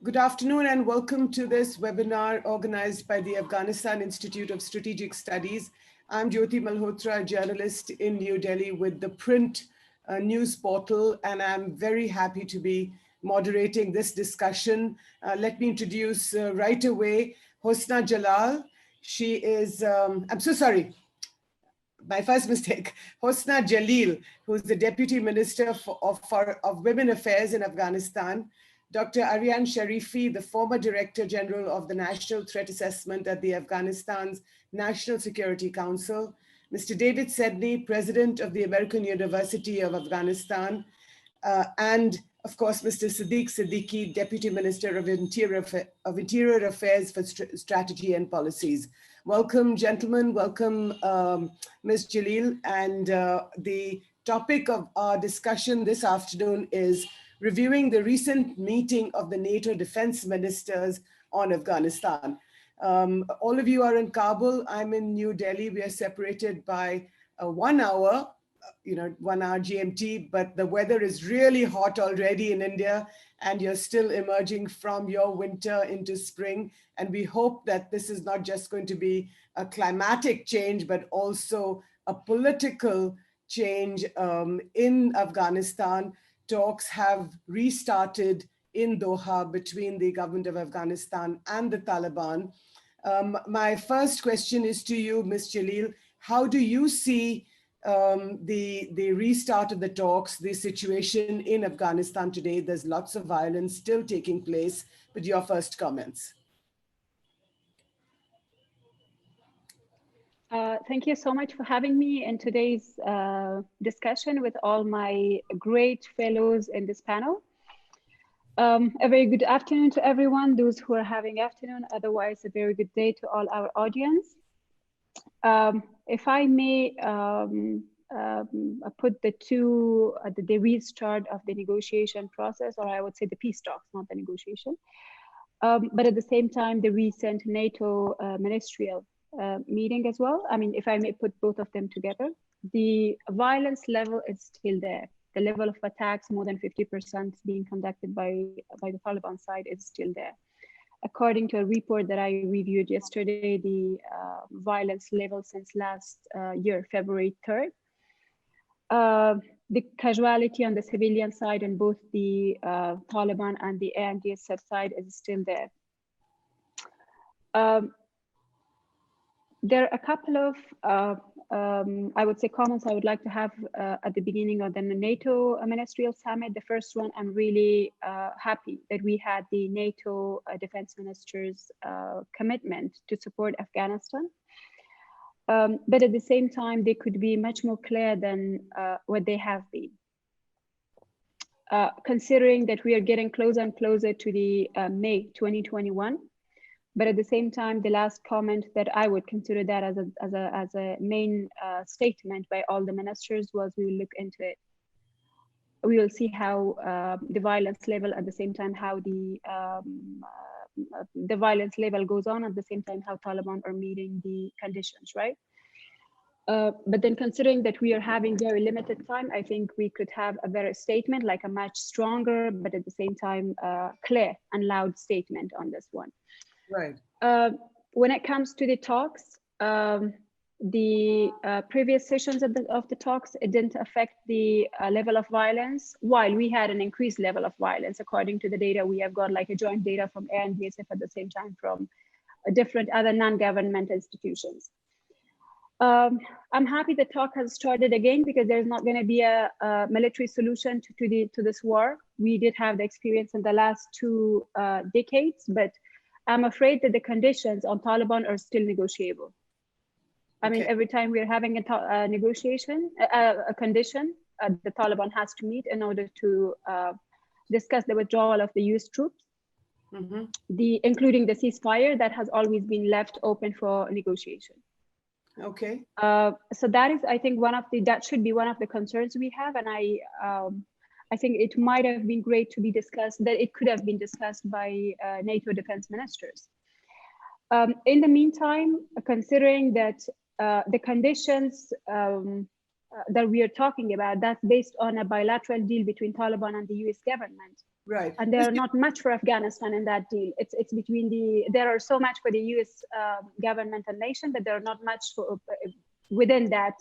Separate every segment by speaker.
Speaker 1: Good afternoon and welcome to this webinar organized by the Afghanistan Institute of Strategic Studies. I'm Jyoti Malhotra, a journalist in New Delhi with the print news portal, and I'm very happy to be moderating this discussion. Let me introduce right away Hosna Jalal. She is, I'm so sorry, my first mistake, Hosna Jalil, who's the Deputy Minister of Women Affairs in Afghanistan. Dr. Aryan Sharifi, the former Director General of the National Threat Assessment at the Afghanistan's National Security Council. Mr. David Sedney, President of the American University of Afghanistan. And of course, Mr. Sadiq Siddiqui, Deputy Minister of Interior Affairs for Strategy and Policies. Welcome, gentlemen. Welcome, Ms. Jalil. And the topic of our discussion this afternoon is reviewing the recent meeting of the NATO defense ministers on Afghanistan. All of you are in Kabul. I'm in New Delhi. We are separated by 1 hour, 1 hour GMT, but the weather is really hot already in India, and you're still emerging from your winter into spring. And we hope that this is not just going to be a climatic change, but also a political change in Afghanistan. Talks have restarted in Doha between the government of Afghanistan and the Taliban. My first question is to you, Ms. Jalil. How do you see the restart of the talks, the situation in Afghanistan today? There's lots of violence still taking place, but your first comments.
Speaker 2: Thank you so much for having me in today's discussion with all my great fellows in this panel. A very good afternoon to everyone, those who are having afternoon, otherwise a very good day to all our audience. If I may put the restart of the negotiation process, or I would say the peace talks, not the negotiation, but at the same time, the recent NATO ministerial meeting as well. I mean, if I may put both of them together, the violence level is still there. The level of attacks, more than 50% being conducted by the Taliban side, is still there. According to a report that I reviewed yesterday, the violence level since last year, February 3rd, the casualty on the civilian side on both the Taliban and the AISS side is still there. There are a couple of, I would say, comments I would like to have at the beginning of the NATO ministerial summit. The first one, I'm really happy that we had the NATO defense ministers' commitment to support Afghanistan. But at the same time, they could be much more clear than what they have been. Considering that we are getting closer and closer to the May 2021, but at the same time, the last comment that I would consider that as a main statement by all the ministers was, we will look into it. We will see how the violence level, at the same time how the violence level goes on, at the same time how Taliban are meeting the conditions, right? But then considering that we are having very limited time, I think we could have a better statement, like a much stronger, but at the same time clear and loud statement on this one.
Speaker 1: Right.
Speaker 2: When it comes to the talks, the previous sessions of the talks, it didn't affect the level of violence, while we had an increased level of violence. According to the data, we have got like a joint data from AISS at the same time from different other non-government institutions. I'm happy the talk has started again, because there's not going to be a military solution to this war. We did have the experience in the last 2 decades, but I'm afraid that the conditions on Taliban are still negotiable. I mean, every time we're having a negotiation, a condition the Taliban has to meet in order to discuss the withdrawal of the US troops, including the ceasefire that has always been left open for negotiation.
Speaker 1: Okay.
Speaker 2: So that is, I think, that should be one of the concerns we have, and I think it might have been great to be discussed, that it could have been discussed by NATO defense ministers. In the meantime, considering that the conditions that we are talking about, that's based on a bilateral deal between Taliban and the US government.
Speaker 1: Right.
Speaker 2: And there are not much for Afghanistan in that deal. It's between there are so much for the US government and nation, but there are not much for, within that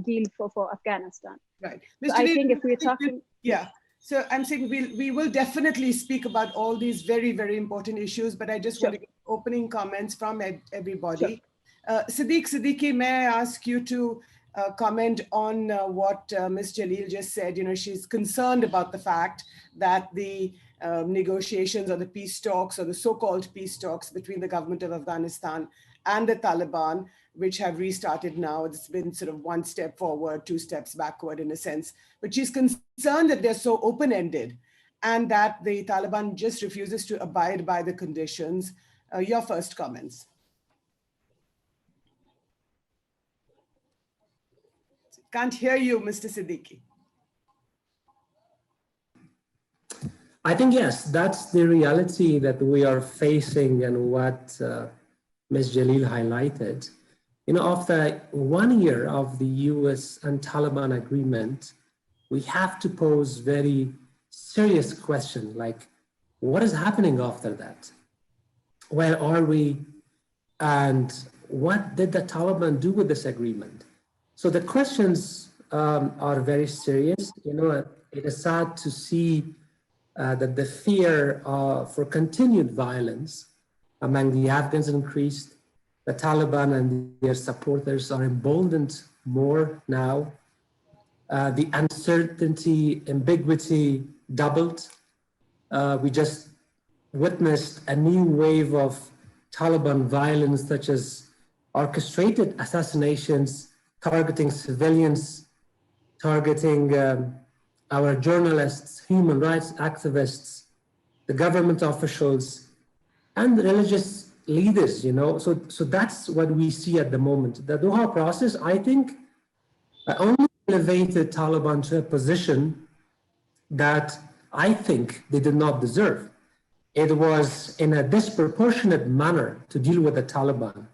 Speaker 2: deal for Afghanistan.
Speaker 1: Right.
Speaker 2: So I think if we're talking.
Speaker 1: Yeah. So I'm saying we will definitely speak about all these very, very important issues, but I just want to get opening comments from everybody. Sure. Siddiqui, may I ask you to comment on what Ms. Jalil just said? You know, she's concerned about the fact that the negotiations or the peace talks or the so-called peace talks between the government of Afghanistan and the Taliban, which have restarted now, it's been sort of one step forward, two steps backward in a sense. But she's concerned that they're so open-ended and that the Taliban just refuses to abide by the conditions. Your first comments. Can't hear you, Mr. Siddiqui.
Speaker 3: I think, yes, that's the reality that we are facing and what Ms. Jalil highlighted. You know, after 1 year of the US and Taliban agreement, we have to pose very serious question, like, what is happening after that? Where are we? And what did the Taliban do with this agreement? So the questions are very serious. You know, it is sad to see that the fear for continued violence among the Afghans increased. The Taliban and their supporters are emboldened more now. The uncertainty, ambiguity doubled. We just witnessed a new wave of Taliban violence, such as orchestrated assassinations, targeting civilians, targeting our journalists, human rights activists, the government officials, and religious leaders, you know. So that's what we see at the moment. The Doha process, I think, only elevated Taliban to a position that I think they did not deserve. It was in a disproportionate manner to deal with the Taliban.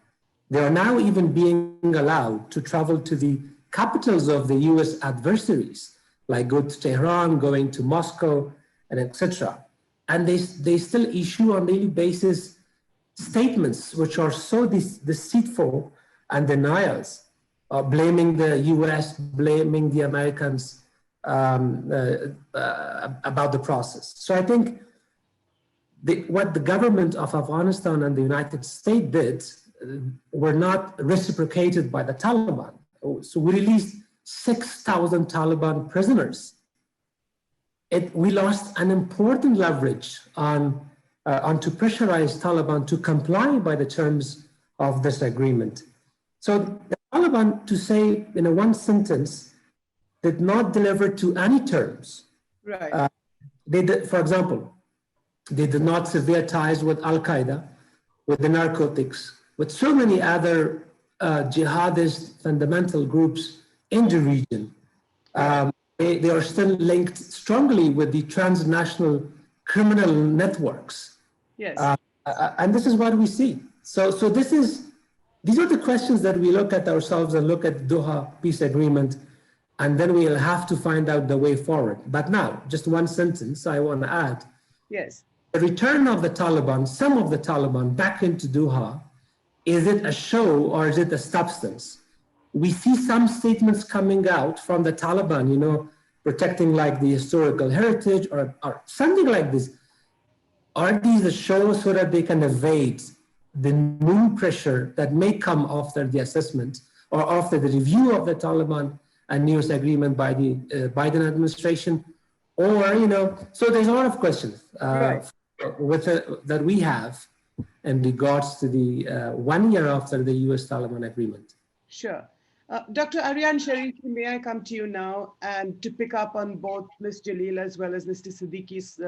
Speaker 3: They are now even being allowed to travel to the capitals of the US adversaries, like go to Tehran, going to Moscow, and etc. And they still issue on a daily basis statements which are so deceitful and denials, blaming the US, blaming the Americans about the process. So I think what the government of Afghanistan and the United States did were not reciprocated by the Taliban. So we released 6,000 Taliban prisoners. We lost an important leverage on to pressurize Taliban to comply by the terms of this agreement. So the Taliban, to say in a one sentence, did not deliver to any terms.
Speaker 1: Right.
Speaker 3: They did, for example, they did not sever ties with Al-Qaeda, with the narcotics, with so many other jihadist fundamental groups in the region. They are still linked strongly with the transnational criminal networks.
Speaker 1: Yes.
Speaker 3: And this is what we see. So these are the questions that we look at ourselves and look at the Doha peace agreement, and then we'll have to find out the way forward. But now, just one sentence I want to add.
Speaker 1: Yes.
Speaker 3: The return of the Taliban, some of the Taliban back into Doha, is it a show or is it a substance? We see some statements coming out from the Taliban, you know, protecting like the historical heritage or something like this. Are these a show so that they can evade the new pressure that may come after the assessment or after the review of the Taliban and US agreement by the Biden administration? Or, you know, so there's a lot of questions that we have in regards to the 1 year after the US-Taliban agreement.
Speaker 1: Sure. Dr. Aryan Sharifi, may I come to you now and to pick up on both Ms. Jalil as well as Mr. Siddiqui's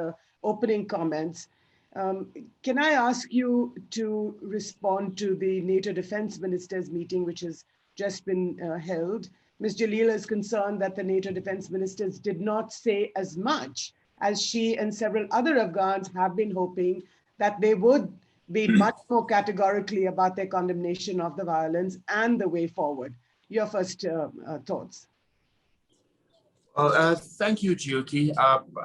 Speaker 1: opening comments. Can I ask you to respond to the NATO defense ministers meeting, which has just been held? Ms. Jalil is concerned that the NATO defense ministers did not say as much as she and several other Afghans have been hoping that they would be much more categorically about their condemnation of the violence and the way forward. Your first thoughts.
Speaker 4: Well, thank you, Jyoti.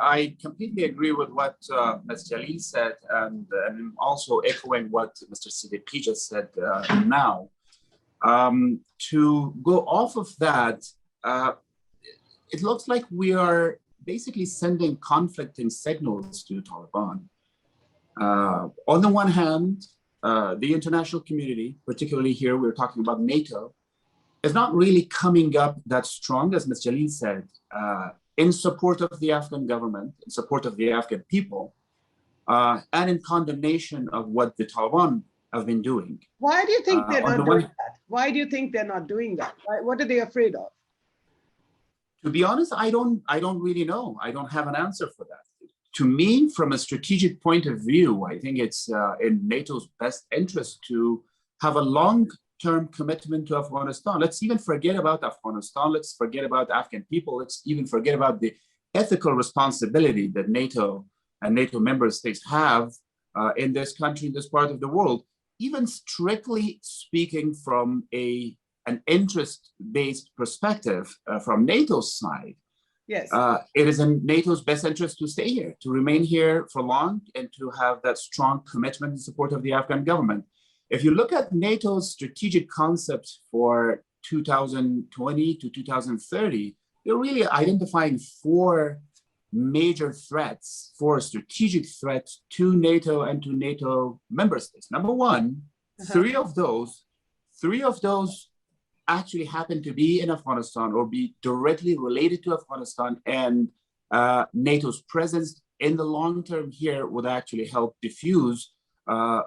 Speaker 4: I completely agree with what Ms. Jalil said, and I'm also echoing what Mr. Siddiqui just said now. To go off of that, it looks like we are basically sending conflicting signals to the Taliban. On the one hand, the international community, particularly here, we're talking about NATO, is not really coming up that strong, as Ms. Jalil said, in support of the Afghan government, in support of the Afghan people, and in condemnation of what the Taliban have been doing.
Speaker 1: Why do you think they're not doing that? Why do you think they're not doing that? What are they afraid of?
Speaker 4: To be honest, I don't really know. I don't have an answer for that. To me, from a strategic point of view, I think it's in NATO's best interest to have a long-term commitment to Afghanistan. Let's even forget about Afghanistan. Let's forget about Afghan people. Let's even forget about the ethical responsibility that NATO and NATO member states have in this country, in this part of the world. Even strictly speaking from an interest-based perspective from NATO's side,
Speaker 1: yes,
Speaker 4: it is in NATO's best interest to stay here, to remain here for long, and to have that strong commitment in support of the Afghan government. If you look at NATO's strategic concepts for 2020 to 2030, they're really identifying four major threats, four strategic threats to NATO and to NATO member states. Number one, three of those actually happen to be in Afghanistan or be directly related to Afghanistan, and NATO's presence in the long term here would actually help diffuse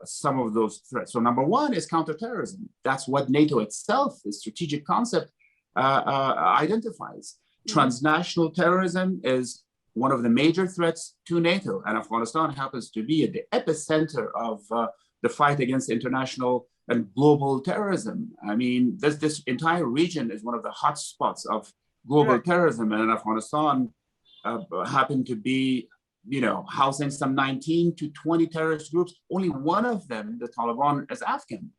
Speaker 4: some of those threats. So number one is counterterrorism. That's what NATO itself, the strategic concept, identifies. Transnational terrorism is one of the major threats to NATO, and Afghanistan happens to be at the epicenter of the fight against international and global terrorism. I mean, this entire region is one of the hot spots of global terrorism, and Afghanistan happened to be, housing some 19 to 20 terrorist groups. Only one of them, the Taliban, is Afghan.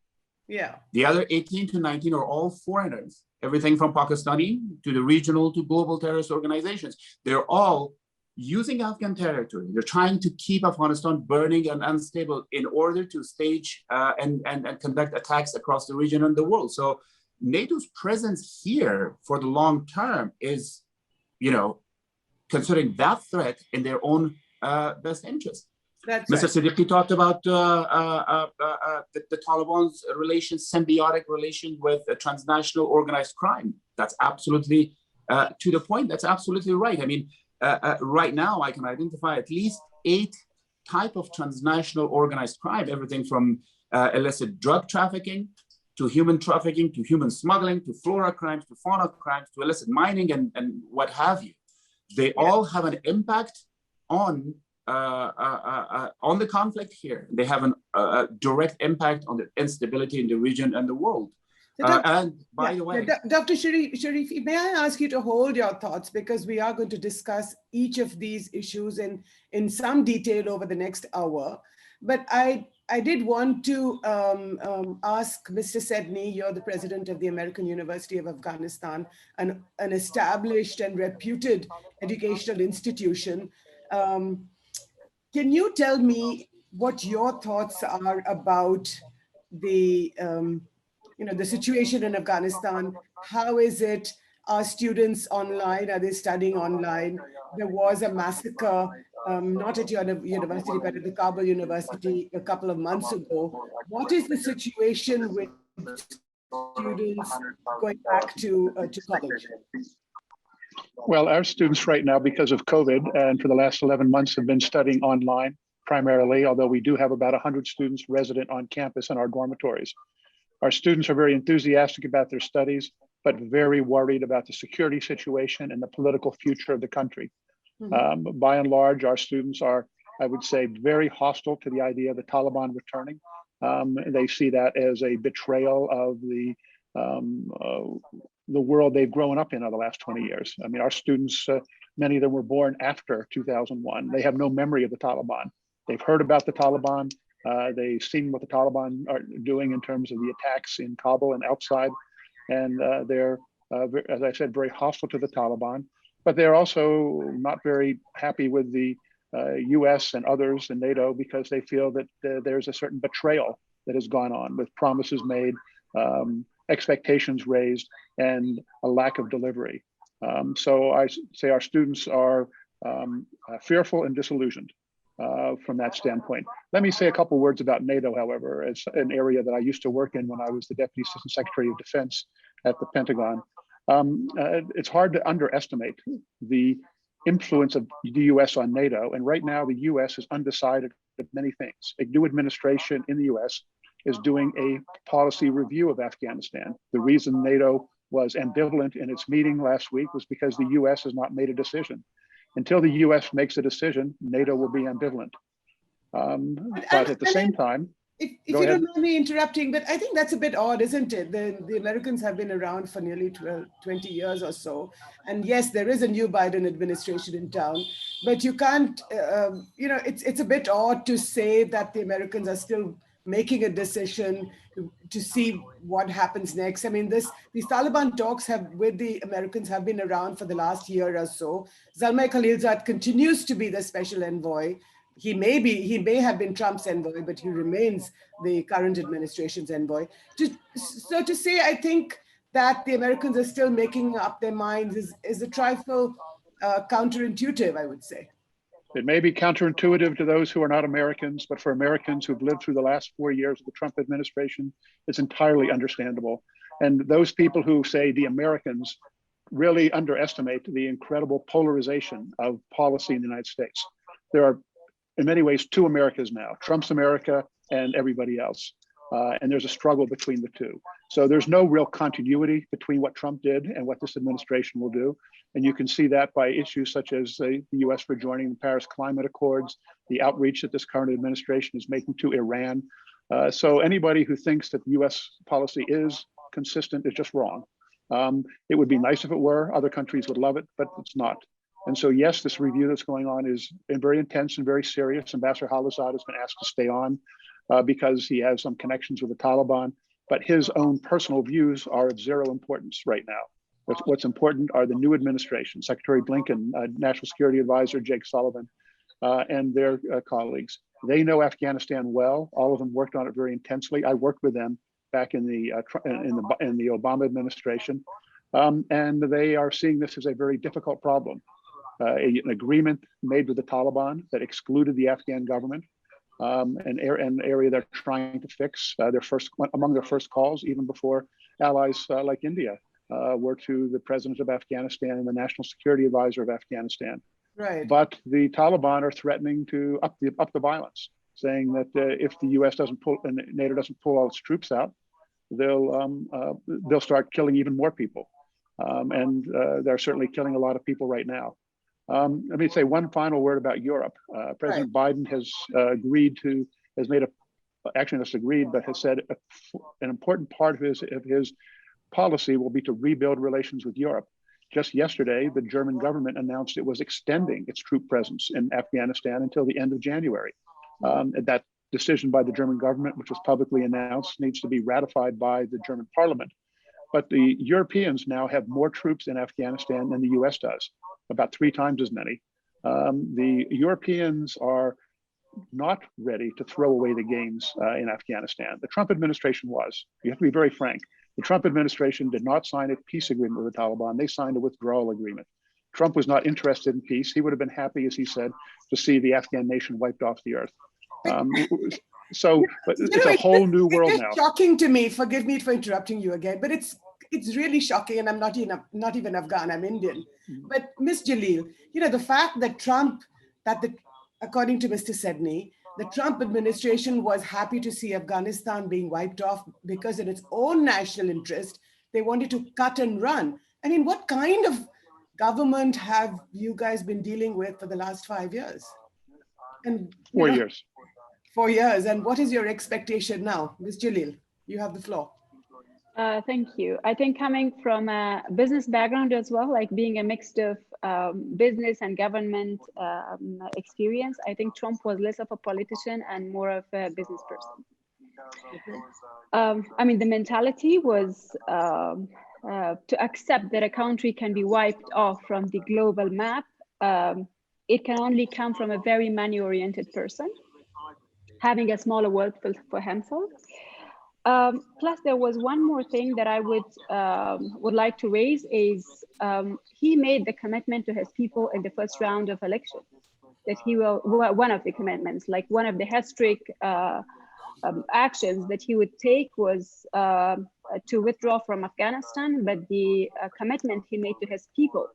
Speaker 1: Yeah.
Speaker 4: The other 18 to 19 are all foreigners, everything from Pakistani to the regional to global terrorist organizations. They're all using Afghan territory. They're trying to keep Afghanistan burning and unstable in order to stage and conduct attacks across the region and the world. So NATO's presence here for the long term is, considering that threat in their own best interest.
Speaker 1: That's
Speaker 4: Mr. Siddiqui talked about the Taliban's symbiotic relation with transnational organized crime. That's absolutely to the point. That's absolutely right. I mean, right now, I can identify at least 8 types of transnational organized crime, everything from illicit drug trafficking to human trafficking, to human smuggling, to flora crimes, to fauna crimes, to illicit mining, and what have you. They all have an impact on the conflict here. They have a direct impact on the instability in the region and the world. And by the way,
Speaker 1: Dr. Sharifi, may I ask you to hold your thoughts, because we are going to discuss each of these issues in some detail over the next hour. But I did want to ask Mr. Sedney, you're the president of the American University of Afghanistan, an established and reputed educational institution. Can you tell me what your thoughts are about the the situation in Afghanistan? How is it? Are students online? Are they studying online? There was a massacre, not at your university, but at the Kabul University a couple of months ago. What is the situation with students going back to college?
Speaker 5: Well, our students right now, because of COVID, and for the last 11 months have been studying online primarily, although we do have about 100 students resident on campus in our dormitories. Our students are very enthusiastic about their studies, but very worried about the security situation and the political future of the country. By and large, our students are, I would say, very hostile to the idea of the Taliban returning. They see that as a betrayal of the world they've grown up in over the last 20 years. I mean, our students, many of them were born after 2001. They have no memory of the Taliban. They've heard about the Taliban. They've seen what the Taliban are doing in terms of the attacks in Kabul and outside. And they're, as I said, very hostile to the Taliban. but they're also not very happy with the US and others in NATO because they feel that there's a certain betrayal that has gone on with promises made, expectations raised, and a lack of delivery. So I say our students are fearful and disillusioned from that standpoint. Let me say a couple words about NATO, however. It's an area that I used to work in when I was the Deputy Assistant Secretary of Defense at the Pentagon. It's hard to underestimate the influence of the US on NATO. And right now, the US is undecided of many things. A new administration in the US is doing a policy review of Afghanistan. The reason NATO was ambivalent in its meeting last week was because the US has not made a decision. Until the US makes a decision, NATO will be ambivalent. But at the same time,
Speaker 1: if you don't mind me interrupting, but I think that's a bit odd, isn't it? The Americans have been around for nearly 20 years or so. And yes, there is a new Biden administration in town, but you can't, it's a bit odd to say that the Americans are still making a decision to see what happens next. I mean, these Taliban talks with the Americans have been around for the last year or so. Zalmay Khalilzad continues to be the special envoy. He may have been Trump's envoy, but he remains the current administration's envoy. So to say, I think that the Americans are still making up their minds is a trifle counterintuitive, I would say.
Speaker 5: It may be counterintuitive to those who are not Americans, but for Americans who've lived through the last 4 years of the Trump administration, it's entirely understandable. And those people who say the Americans really underestimate the incredible polarization of policy in the United States. There are, in many ways, two Americas now, Trump's America and everybody else. And there's a struggle between the two. So there's no real continuity between what Trump did and what this administration will do. And you can see that by issues such as the US for joining the Paris Climate Accords, the outreach that this current administration is making to Iran. So anybody who thinks that the US policy is consistent is just wrong. It would be nice if it were, other countries would love it, but it's not. And so yes, this review that's going on is very intense and very serious. Ambassador Khalilzad has been asked to stay on because he has some connections with the Taliban, but his own personal views are of zero importance right now. What's important are the new administration, Secretary Blinken, National Security Advisor Jake Sullivan, and their colleagues. They know Afghanistan well. All of them worked on it very intensely. I worked with them back in the Obama administration, and they are seeing this as a very difficult problem. An agreement made with the Taliban that excluded the Afghan government, an area they're trying to fix. Among their first calls, even before allies like India were to the president of Afghanistan and the National Security Advisor of Afghanistan.
Speaker 1: Right.
Speaker 5: But the Taliban are threatening to up the violence, saying that if the U.S. doesn't pull and NATO doesn't pull all its troops out, they'll start killing even more people, and they're certainly killing a lot of people right now. Let me say one final word about Europe. President Biden has said an important part of his policy will be to rebuild relations with Europe. Just yesterday, the German government announced it was extending its troop presence in Afghanistan until the end of January. That decision by the German government, which was publicly announced, needs to be ratified by the German parliament. But the Europeans now have more troops in Afghanistan than the US does, about 3 times as many. The Europeans are not ready to throw away the gains in Afghanistan. The Trump administration was. You have to be very frank. The Trump administration did not sign a peace agreement with the Taliban. They signed a withdrawal agreement. Trump was not interested in peace. He would have been happy, as he said, to see the Afghan nation wiped off the earth. But it's a whole new world now.
Speaker 1: It's shocking to me. Forgive me for interrupting you again, but it's really shocking. And I'm not even Afghan. I'm Indian. But Ms. Jalil, the fact that according to Mr. Sedney, the Trump administration was happy to see Afghanistan being wiped off because in its own national interest, they wanted to cut and run. I mean, what kind of government have you guys been dealing with for the last 5 years? And
Speaker 5: 4 years.
Speaker 1: 4 years. And what is your expectation now? Ms. Jalil, you have the floor.
Speaker 2: Thank you. I think coming from a business background as well, like being a mix of business and government experience, I think Trump was less of a politician and more of a business person. I mean, the mentality was to accept that a country can be wiped off from the global map, it can only come from a very money-oriented person, having a smaller world for himself. Plus, there was one more thing that I would like to raise is he made the commitment to his people in the first round of election that he will, one of the commitments, like one of the historic actions that he would take was to withdraw from Afghanistan, but the commitment he made to his people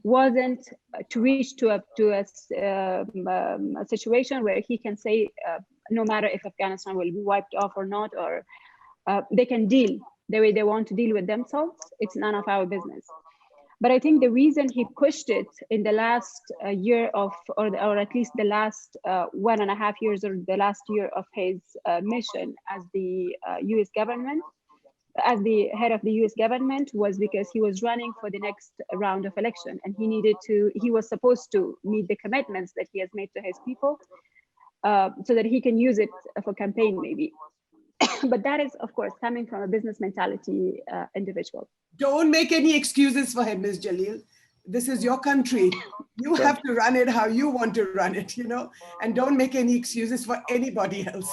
Speaker 2: wasn't to reach to a situation where he can say, no matter if Afghanistan will be wiped off or not, or they can deal the way they want to deal with themselves. It's none of our business. But I think the reason he pushed it in the last year of, or at least the last 1.5 years, or the last year of his mission as the US government, as the head of the US government, was because he was running for the next round of election, and he was supposed to meet the commitments that he has made to his people so that he can use it for campaign maybe. But that is, of course, coming from a business mentality individual.
Speaker 1: Don't make any excuses for him, Ms. Jalil. This is your country. You have to run it how you want to run it, you know, and don't make any excuses for anybody else.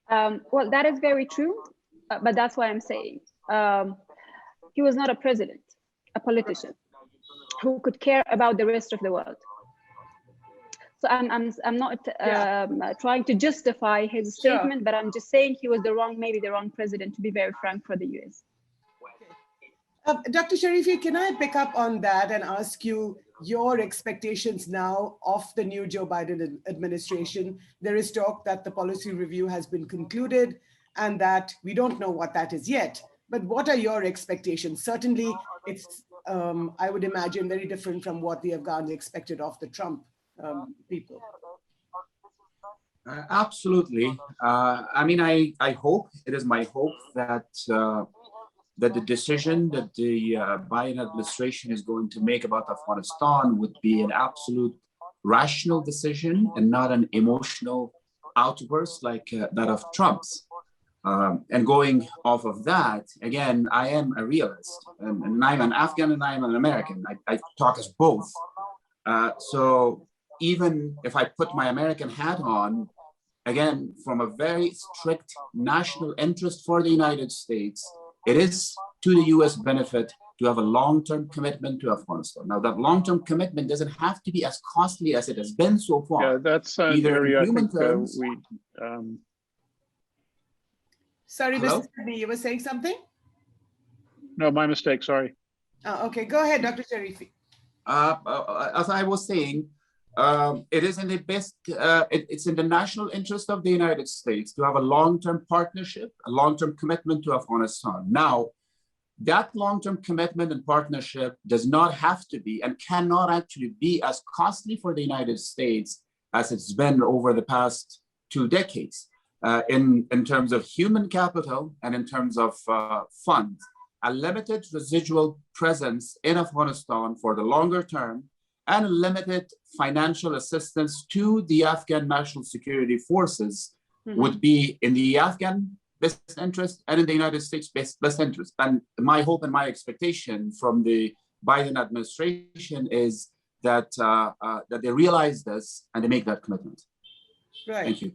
Speaker 2: Well, that is very true, but that's why I'm saying he was not a president, a politician who could care about the rest of the world. So I'm not trying to justify his statement, but I'm just saying he was maybe the wrong president, to be very frank, for the US.
Speaker 1: Dr. Sharifi, can I pick up on that and ask you your expectations now of the new Joe Biden administration? There is talk that the policy review has been concluded and that we don't know what that is yet, but what are your expectations? Certainly it's, I would imagine, very different from what the Afghans expected of the Trump people.
Speaker 4: Absolutely. I mean, I hope, it is my hope that that the decision that the Biden administration is going to make about Afghanistan would be an absolute rational decision and not an emotional outburst like that of Trump's. And going off of that, again, I am a realist, and I'm an Afghan and I'm an American. I talk as both. So even if I put my American hat on, again, from a very strict national interest for the United States, it is to the US benefit to have a long-term commitment to Afghanistan. Now, that long-term commitment doesn't have to be as costly as it has been so far.
Speaker 5: Yeah, that's an area I think we...
Speaker 1: Sorry,
Speaker 4: Hello?
Speaker 1: Mr. Sidney, you were saying something?
Speaker 5: No, my mistake, sorry.
Speaker 1: Okay, go ahead, Dr. Sharifi.
Speaker 4: As I was saying, it is in the best, it's in the national interest of the United States to have a long-term partnership, a long-term commitment to Afghanistan. Now, that long-term commitment and partnership does not have to be and cannot actually be as costly for the United States as it's been over the past 2 decades in terms of human capital and in terms of funds. A limited residual presence in Afghanistan for the longer term and limited financial assistance to the Afghan National Security Forces would be in the Afghan best interest and in the United States best interest. And my hope and my expectation from the Biden administration is that, that they realize this and they make that commitment.
Speaker 1: Right.
Speaker 4: Thank you.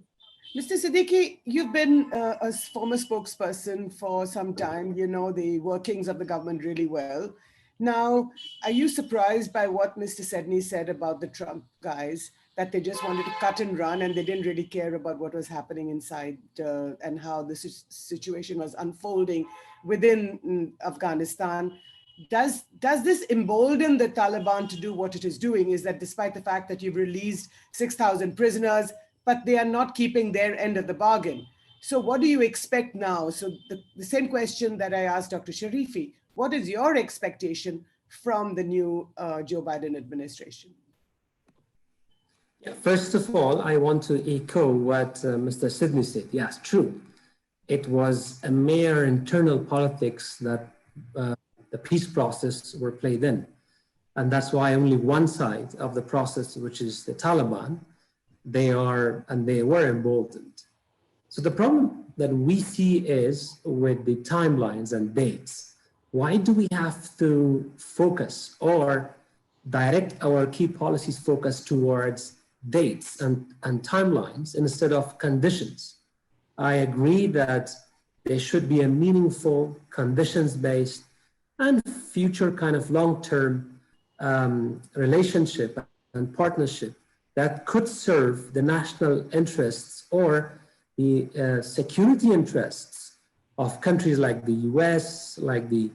Speaker 1: Mr. Siddiqui, you've been a former spokesperson for some time. You know the workings of the government really well. Now, are you surprised by what Mr. Sidney said about the Trump guys, that they just wanted to cut and run and they didn't really care about what was happening inside and how the situation was unfolding within Afghanistan? Does this embolden the Taliban to do what it is doing? Is that despite the fact that you've released 6,000 prisoners, but they are not keeping their end of the bargain? So what do you expect now? So the same question that I asked Dr. Sharifi, what is your expectation from the new Joe Biden administration?
Speaker 3: Yeah, first of all, I want to echo what Mr. Sidney said. Yes, true. It was a mere internal politics that the peace process were played in. And that's why only one side of the process, which is the Taliban, they were emboldened. So the problem that we see is with the timelines and dates. Why do we have to focus or direct our key policies focus towards dates and timelines instead of conditions? I agree that there should be a meaningful, conditions-based and future kind of long-term relationship and partnership that could serve the national interests or the security interests of countries like the US, like the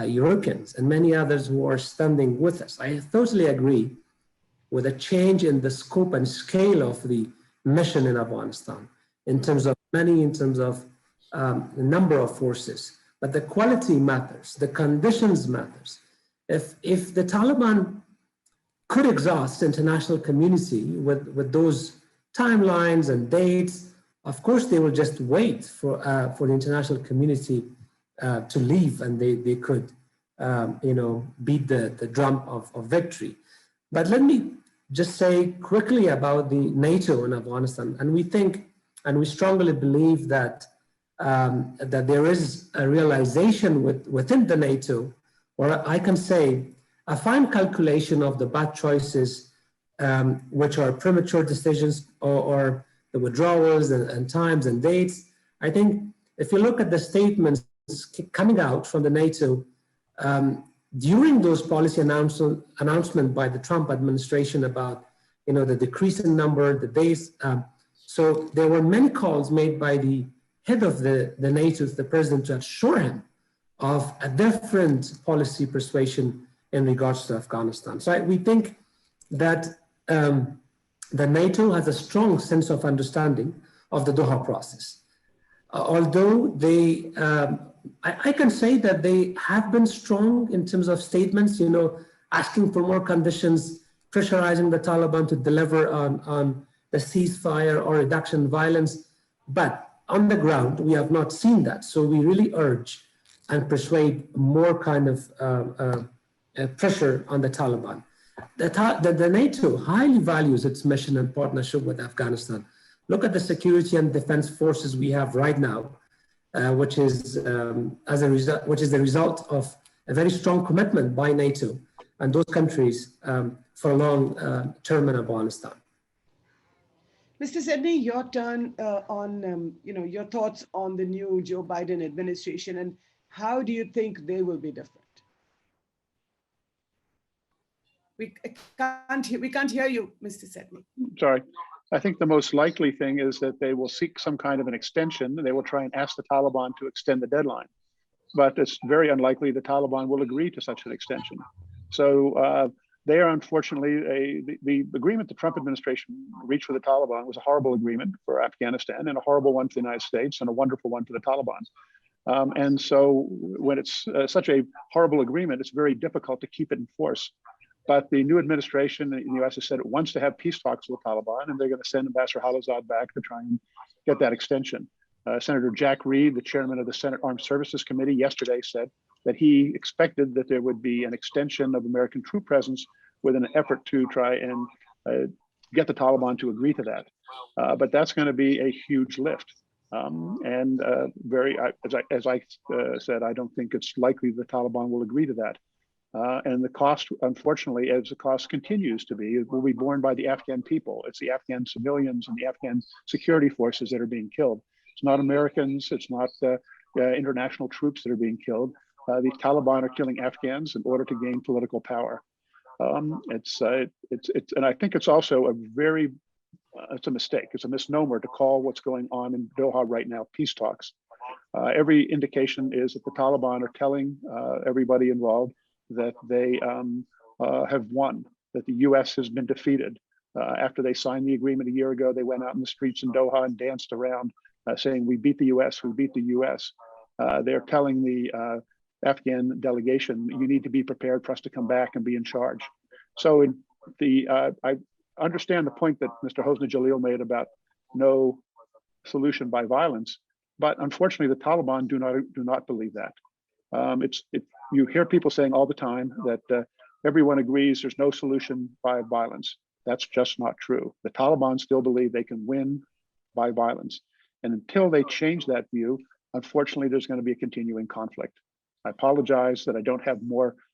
Speaker 3: Europeans, and many others who are standing with us. I totally agree with a change in the scope and scale of the mission in Afghanistan, in terms of money, in terms of the number of forces, but the quality matters, the conditions matters. If the Taliban could exhaust international community with those timelines and dates, of course they will just wait for the international community to leave, and they could beat the drum of victory. But let me just say quickly about the NATO in Afghanistan, and we think and we strongly believe that that there is a realization within the NATO, or I can say a fine calculation of the bad choices, which are premature decisions or the withdrawals and times and dates. I think if you look at the statements coming out from the NATO during those policy announcement by the Trump administration about the decrease in number, the days. So there were many calls made by the head of the NATO, the president, to assure him of a different policy persuasion in regards to Afghanistan. So we think that the NATO has a strong sense of understanding of the Doha process. Although they, I can say that they have been strong in terms of statements, asking for more conditions, pressurizing the Taliban to deliver on the ceasefire or reduction in violence. But on the ground, we have not seen that. So we really urge and persuade more kind of pressure on the Taliban. The NATO highly values its mission and partnership with Afghanistan. Look at the security and defense forces we have right now, which is the result of a very strong commitment by NATO and those countries for a long term in Afghanistan.
Speaker 1: Mr. Sedney, your turn on your thoughts on the new Joe Biden administration, and how do you think they will be different? We can't hear you, Mr. Sedney.
Speaker 5: Sorry. I think the most likely thing is that they will seek some kind of an extension. They will try and ask the Taliban to extend the deadline. But it's very unlikely the Taliban will agree to such an extension. So they are unfortunately, the agreement the Trump administration reached with the Taliban was a horrible agreement for Afghanistan and a horrible one for the United States and a wonderful one for the Taliban. And so when it's such a horrible agreement, it's very difficult to keep it in force. But the new administration in the US has said it wants to have peace talks with the Taliban, and they're going to send Ambassador Khalilzad back to try and get that extension. Senator Jack Reed, the chairman of the Senate Armed Services Committee, yesterday said that he expected that there would be an extension of American troop presence with an effort to try and get the Taliban to agree to that. But that's going to be a huge lift. As I said, I don't think it's likely the Taliban will agree to that. And the cost, unfortunately, as the cost continues to be, it will be borne by the Afghan people. It's the Afghan civilians and the Afghan security forces that are being killed. It's not Americans, it's not international troops that are being killed. The Taliban are killing Afghans in order to gain political power. And I think it's also it's a mistake. It's a misnomer to call what's going on in Doha right now peace talks. Every indication is that the Taliban are telling everybody involved that they have won, that the US has been defeated. After they signed the agreement a year ago, they went out in the streets in Doha and danced around saying, we beat the US, we beat the US. They're telling the Afghan delegation, you need to be prepared for us to come back and be in charge. So I understand the point that Mr. Hosni Jalil made about no solution by violence, but unfortunately the Taliban do not believe that. You hear people saying all the time that everyone agrees there's no solution by violence. That's just not true. The Taliban still believe they can win by violence. And until they change that view, unfortunately, there's going to be a continuing conflict. I apologize that I don't have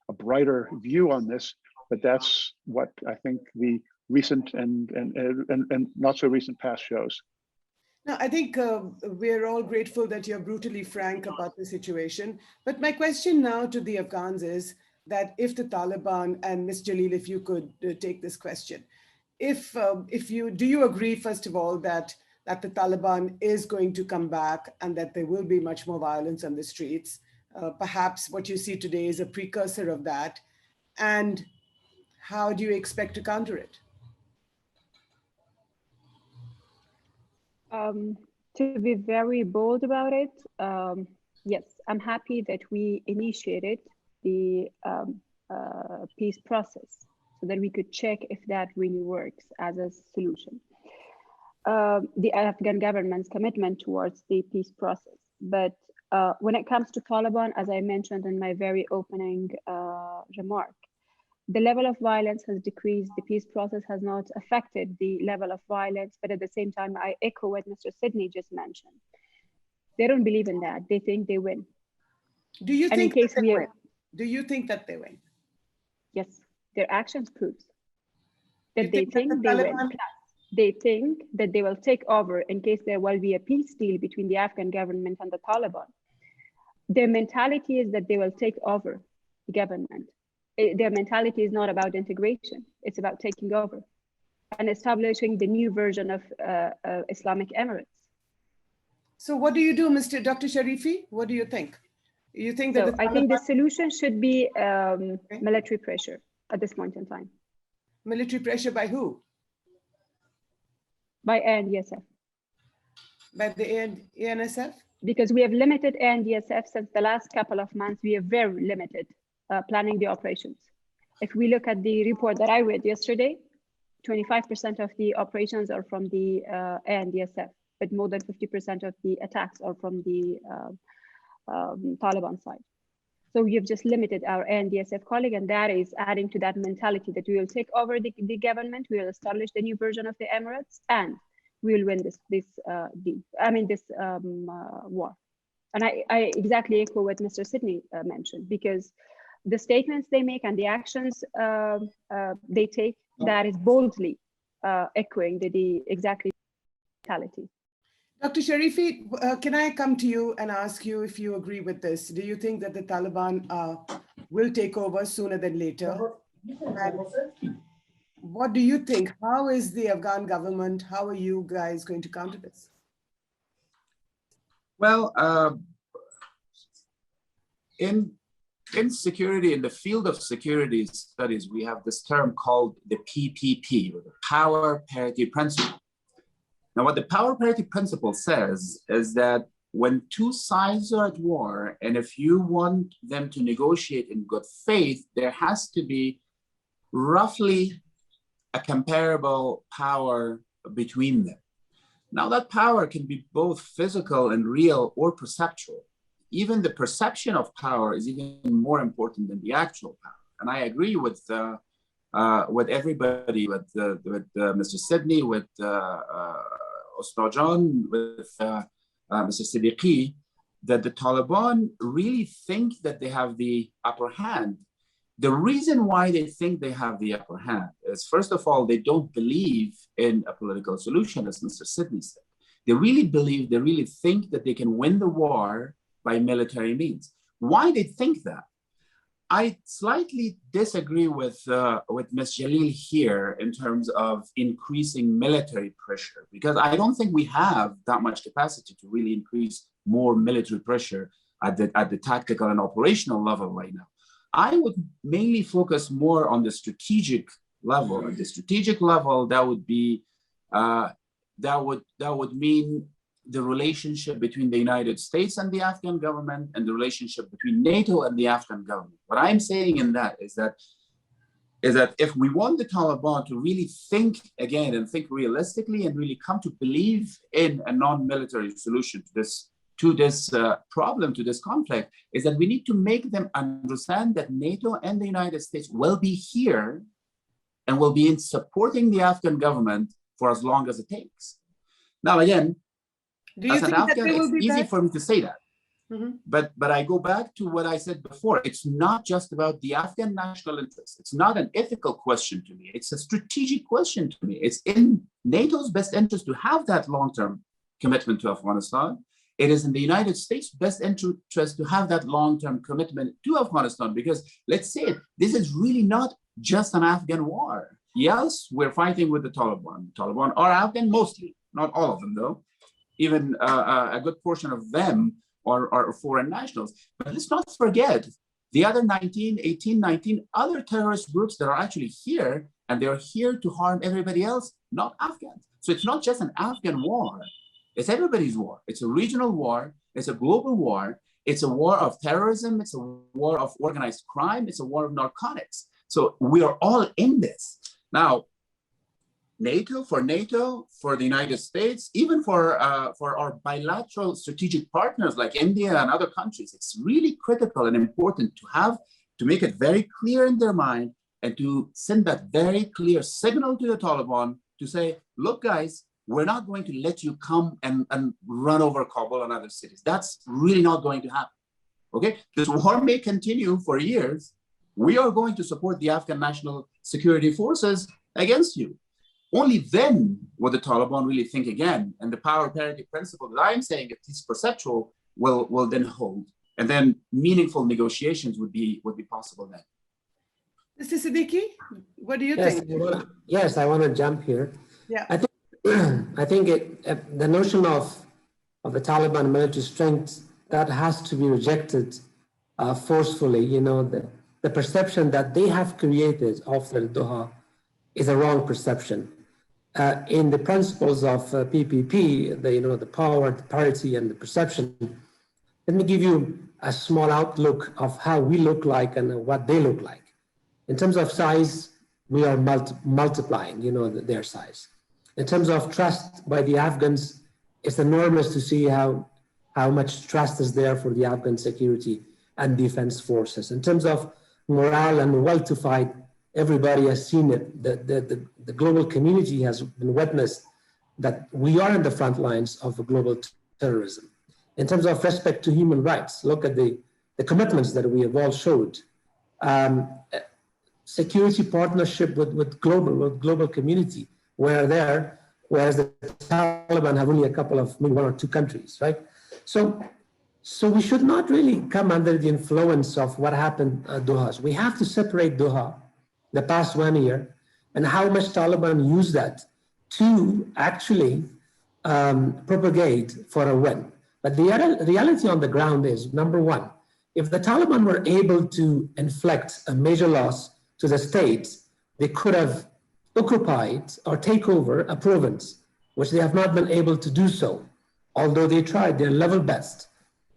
Speaker 5: a brighter view on this, but that's what I think the recent and not so recent past shows.
Speaker 1: No, I think we're all grateful that you're brutally frank about the situation. But my question now to the Afghans is that if the Taliban, and Ms. Jalil, if you could take this question, do you agree, first of all, that the Taliban is going to come back and that there will be much more violence on the streets? Perhaps what you see today is a precursor of that. And how do you expect to counter it?
Speaker 2: To be very bold about it, yes, I'm happy that we initiated the peace process so that we could check if that really works as a solution. The Afghan government's commitment towards the peace process. But when it comes to Taliban, as I mentioned in my very opening remark, the level of violence has decreased. The peace process has not affected the level of violence, but at the same time, I echo what Mr. Sidney just mentioned. They don't believe in that. They think they win.
Speaker 1: Do you think that they win? Do you think that they win?
Speaker 2: Yes, their actions proves that they think they win. Plus, they think that they will take over in case there will be a peace deal between the Afghan government and the Taliban. Their mentality is that they will take over the government. Their mentality is not about integration. It's about taking over and establishing the new version of Islamic Emirates.
Speaker 1: So what do you do, Dr. Sharifi? What do you think? You think that
Speaker 2: I think the solution should be military pressure at this point in time.
Speaker 1: Military pressure by who?
Speaker 2: By ANDSF.
Speaker 1: By the ANSF?
Speaker 2: Because we have limited ANDSF since the last couple of months. We are very limited planning the operations. If we look at the report that I read yesterday, 25% of the operations are from the ANDSF, but more than 50% of the attacks are from the Taliban side. So we have just limited our ANDSF colleague, and that is adding to that mentality that we will take over the government, we will establish the new version of the Emirates, and we will win this war. And I exactly echo what Mr. Sidney mentioned, because the statements they make and the actions they take, that is boldly echoing the exactly mentality.
Speaker 1: Dr. Sharifi, can I come to you and ask you if you agree with this? Do you think that the Taliban will take over sooner than later? And what do you think? How is the Afghan government, how are you guys going to counter this?
Speaker 4: Well, in security, in the field of security studies, we have this term called the PPP, or the Power Parity Principle. Now, what the Power Parity Principle says is that when two sides are at war, and if you want them to negotiate in good faith, there has to be roughly a comparable power between them. Now, that power can be both physical and real or perceptual. Even the perception of power is even more important than the actual power. And I agree with everybody, with Mr. Sidney, with Ostajan, with Mr. Siddiqui, that the Taliban really think that they have the upper hand. The reason why they think they have the upper hand is, first of all, they don't believe in a political solution, as Mr. Sidney said. They really think that they can win the war by military means. Why they think that? I slightly disagree with Ms. Jalil here in terms of increasing military pressure, because I don't think we have that much capacity to really increase more military pressure at the tactical and operational level right now. I would mainly focus more on the strategic level. At the strategic level, that would be that would mean the relationship between the United States and the Afghan government, and the relationship between NATO and the Afghan government. What I'm saying in that is that if we want the Taliban to really think again and think realistically and really come to believe in a non-military solution to this problem, to this conflict, is that we need to make them understand that NATO and the United States will be here and will be in supporting the Afghan government for as long as it takes. Now, again,
Speaker 1: Do you
Speaker 4: As an
Speaker 1: think that
Speaker 4: Afghan,
Speaker 1: they will
Speaker 4: it's
Speaker 1: be
Speaker 4: easy
Speaker 1: back?
Speaker 4: for me to say that.
Speaker 1: Mhm.
Speaker 4: But I go back to what I said before. It's not just about the Afghan national interest. It's not an ethical question to me. It's a strategic question to me. It's in NATO's best interest to have that long-term commitment to Afghanistan. It is in the United States' best interest to have that long-term commitment to Afghanistan, because let's say it, this is really not just an Afghan war. Yes, we're fighting with the Taliban. Taliban are Afghan mostly, not all of them though. Even a good portion of them are foreign nationals. But let's not forget the other 18, 19 other terrorist groups that are actually here, and they're here to harm everybody else, not Afghans. So it's not just an Afghan war. It's everybody's war. It's a regional war. It's a global war. It's a war of terrorism. It's a war of organized crime. It's a war of narcotics. So we are all in this. Now, NATO, for the United States, even for our bilateral strategic partners like India and other countries, it's really critical and important to make it very clear in their mind and to send that very clear signal to the Taliban to say, look, guys, we're not going to let you come and run over Kabul and other cities. That's really not going to happen. Okay, this war may continue for years. We are going to support the Afghan National Security Forces against you. Only then will the Taliban really think again, and the power parity principle that I'm saying, at least perceptual, will then hold, and then meaningful negotiations would be possible then.
Speaker 1: Mr. Siddiqui, what do you
Speaker 3: Yes,
Speaker 1: think?
Speaker 3: I want to jump here.
Speaker 1: Yeah.
Speaker 3: I think the notion of the Taliban military strength, that has to be rejected forcefully. You know, the perception that they have created after Doha is a wrong perception. In the principles of PPP, the power, the parity, and the perception, let me give you a small outlook of how we look like and what they look like. In terms of size, we are multiplying, their size. In terms of trust by the Afghans, it's enormous to see how much trust is there for the Afghan security and defense forces. In terms of morale and will to fight, everybody has seen it. The global community has been witnessed that we are in the front lines of global terrorism. In terms of respect to human rights, look at the commitments that we have all showed. Security partnership with global community, whereas the Taliban have only a couple of, maybe one or two countries, right? So we should not really come under the influence of what happened at Doha. We have to separate Doha, the past 1 year, and how much Taliban used that to actually propagate for a win. But the reality on the ground is, number one, if the Taliban were able to inflict a major loss to the state, they could have occupied or take over a province, which they have not been able to do so, although they tried their level best.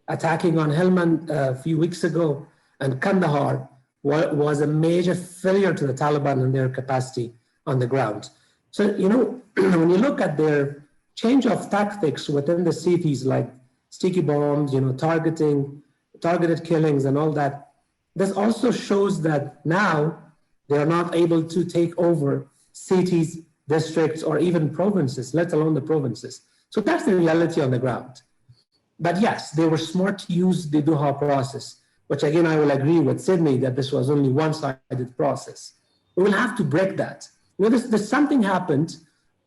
Speaker 3: Attacking on Helmand a few weeks ago and Kandahar was a major failure to the Taliban and their capacity on the ground. So, when you look at their change of tactics within the cities, like sticky bombs, targeted killings and all that, this also shows that now they are not able to take over cities, districts, or even provinces, let alone the provinces. So that's the reality on the ground. But yes, they were smart to use the Doha process, which again, I will agree with Sydney that this was only one-sided process. We will have to break that. There's something happened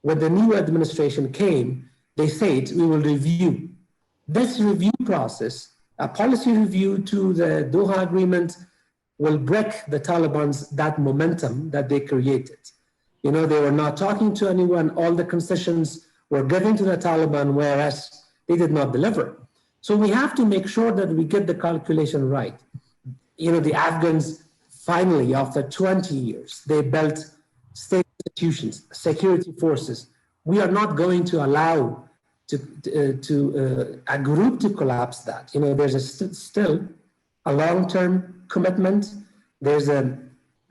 Speaker 3: when the new administration came. They said, we will review. This review process, a policy review to the Doha agreement, will break the Taliban's that momentum that they created. They were not talking to anyone. All the concessions were given to the Taliban, whereas they did not deliver. So we have to make sure that we get the calculation right. The Afghans, finally, after 20 years, they built state institutions, security forces. We are not going to allow a group to collapse that. There's still a long-term commitment. There's a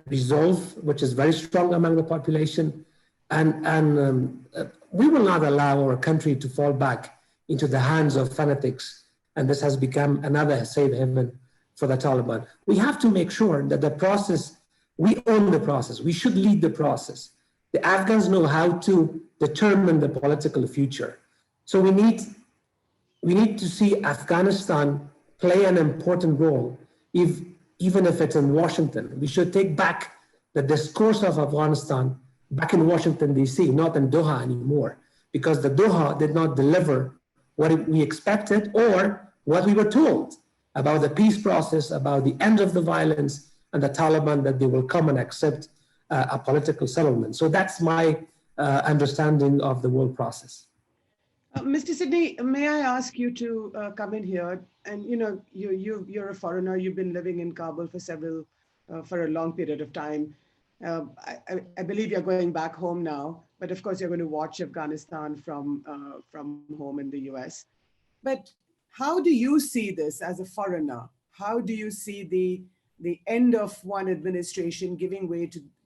Speaker 3: resolve, which is very strong among the population. And we will not allow our country to fall back into the hands of fanatics. And this has become another safe haven for the Taliban. We have to make sure that the process, we own the process. We should lead the process. The Afghans know how to determine the political future. So we need we need to see Afghanistan play an important role, even if it's in Washington. We should take back the discourse of Afghanistan back in Washington, D.C., not in Doha anymore, because the Doha did not deliver what we expected or what we were told about the peace process, about the end of the violence, and the Taliban, that they will come and accept a political settlement. So that's my understanding of the whole process.
Speaker 1: Mr. Sidney, may I ask you to come in here? And you're a foreigner. You've been living in Kabul for a long period of time. I believe you're going back home now, but of course you're going to watch Afghanistan from home in the US. But how do you see this as a foreigner? How do you see the end of one administration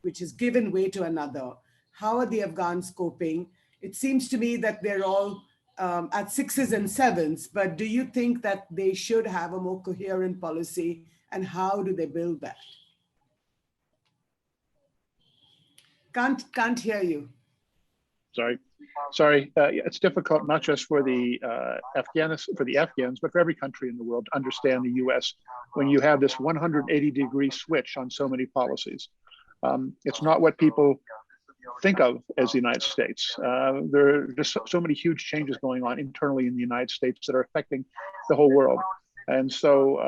Speaker 1: which has given way to another? How are the Afghans coping? It seems to me that they're all at sixes and sevens, but do you think that they should have a more coherent policy, and how do they build that? Can't hear you.
Speaker 5: Sorry. It's difficult not just for the Afghans, but for every country in the world to understand the U.S. when you have this 180-degree switch on so many policies. It's not what people think of as the United States. There are just so many huge changes going on internally in the United States that are affecting the whole world. And so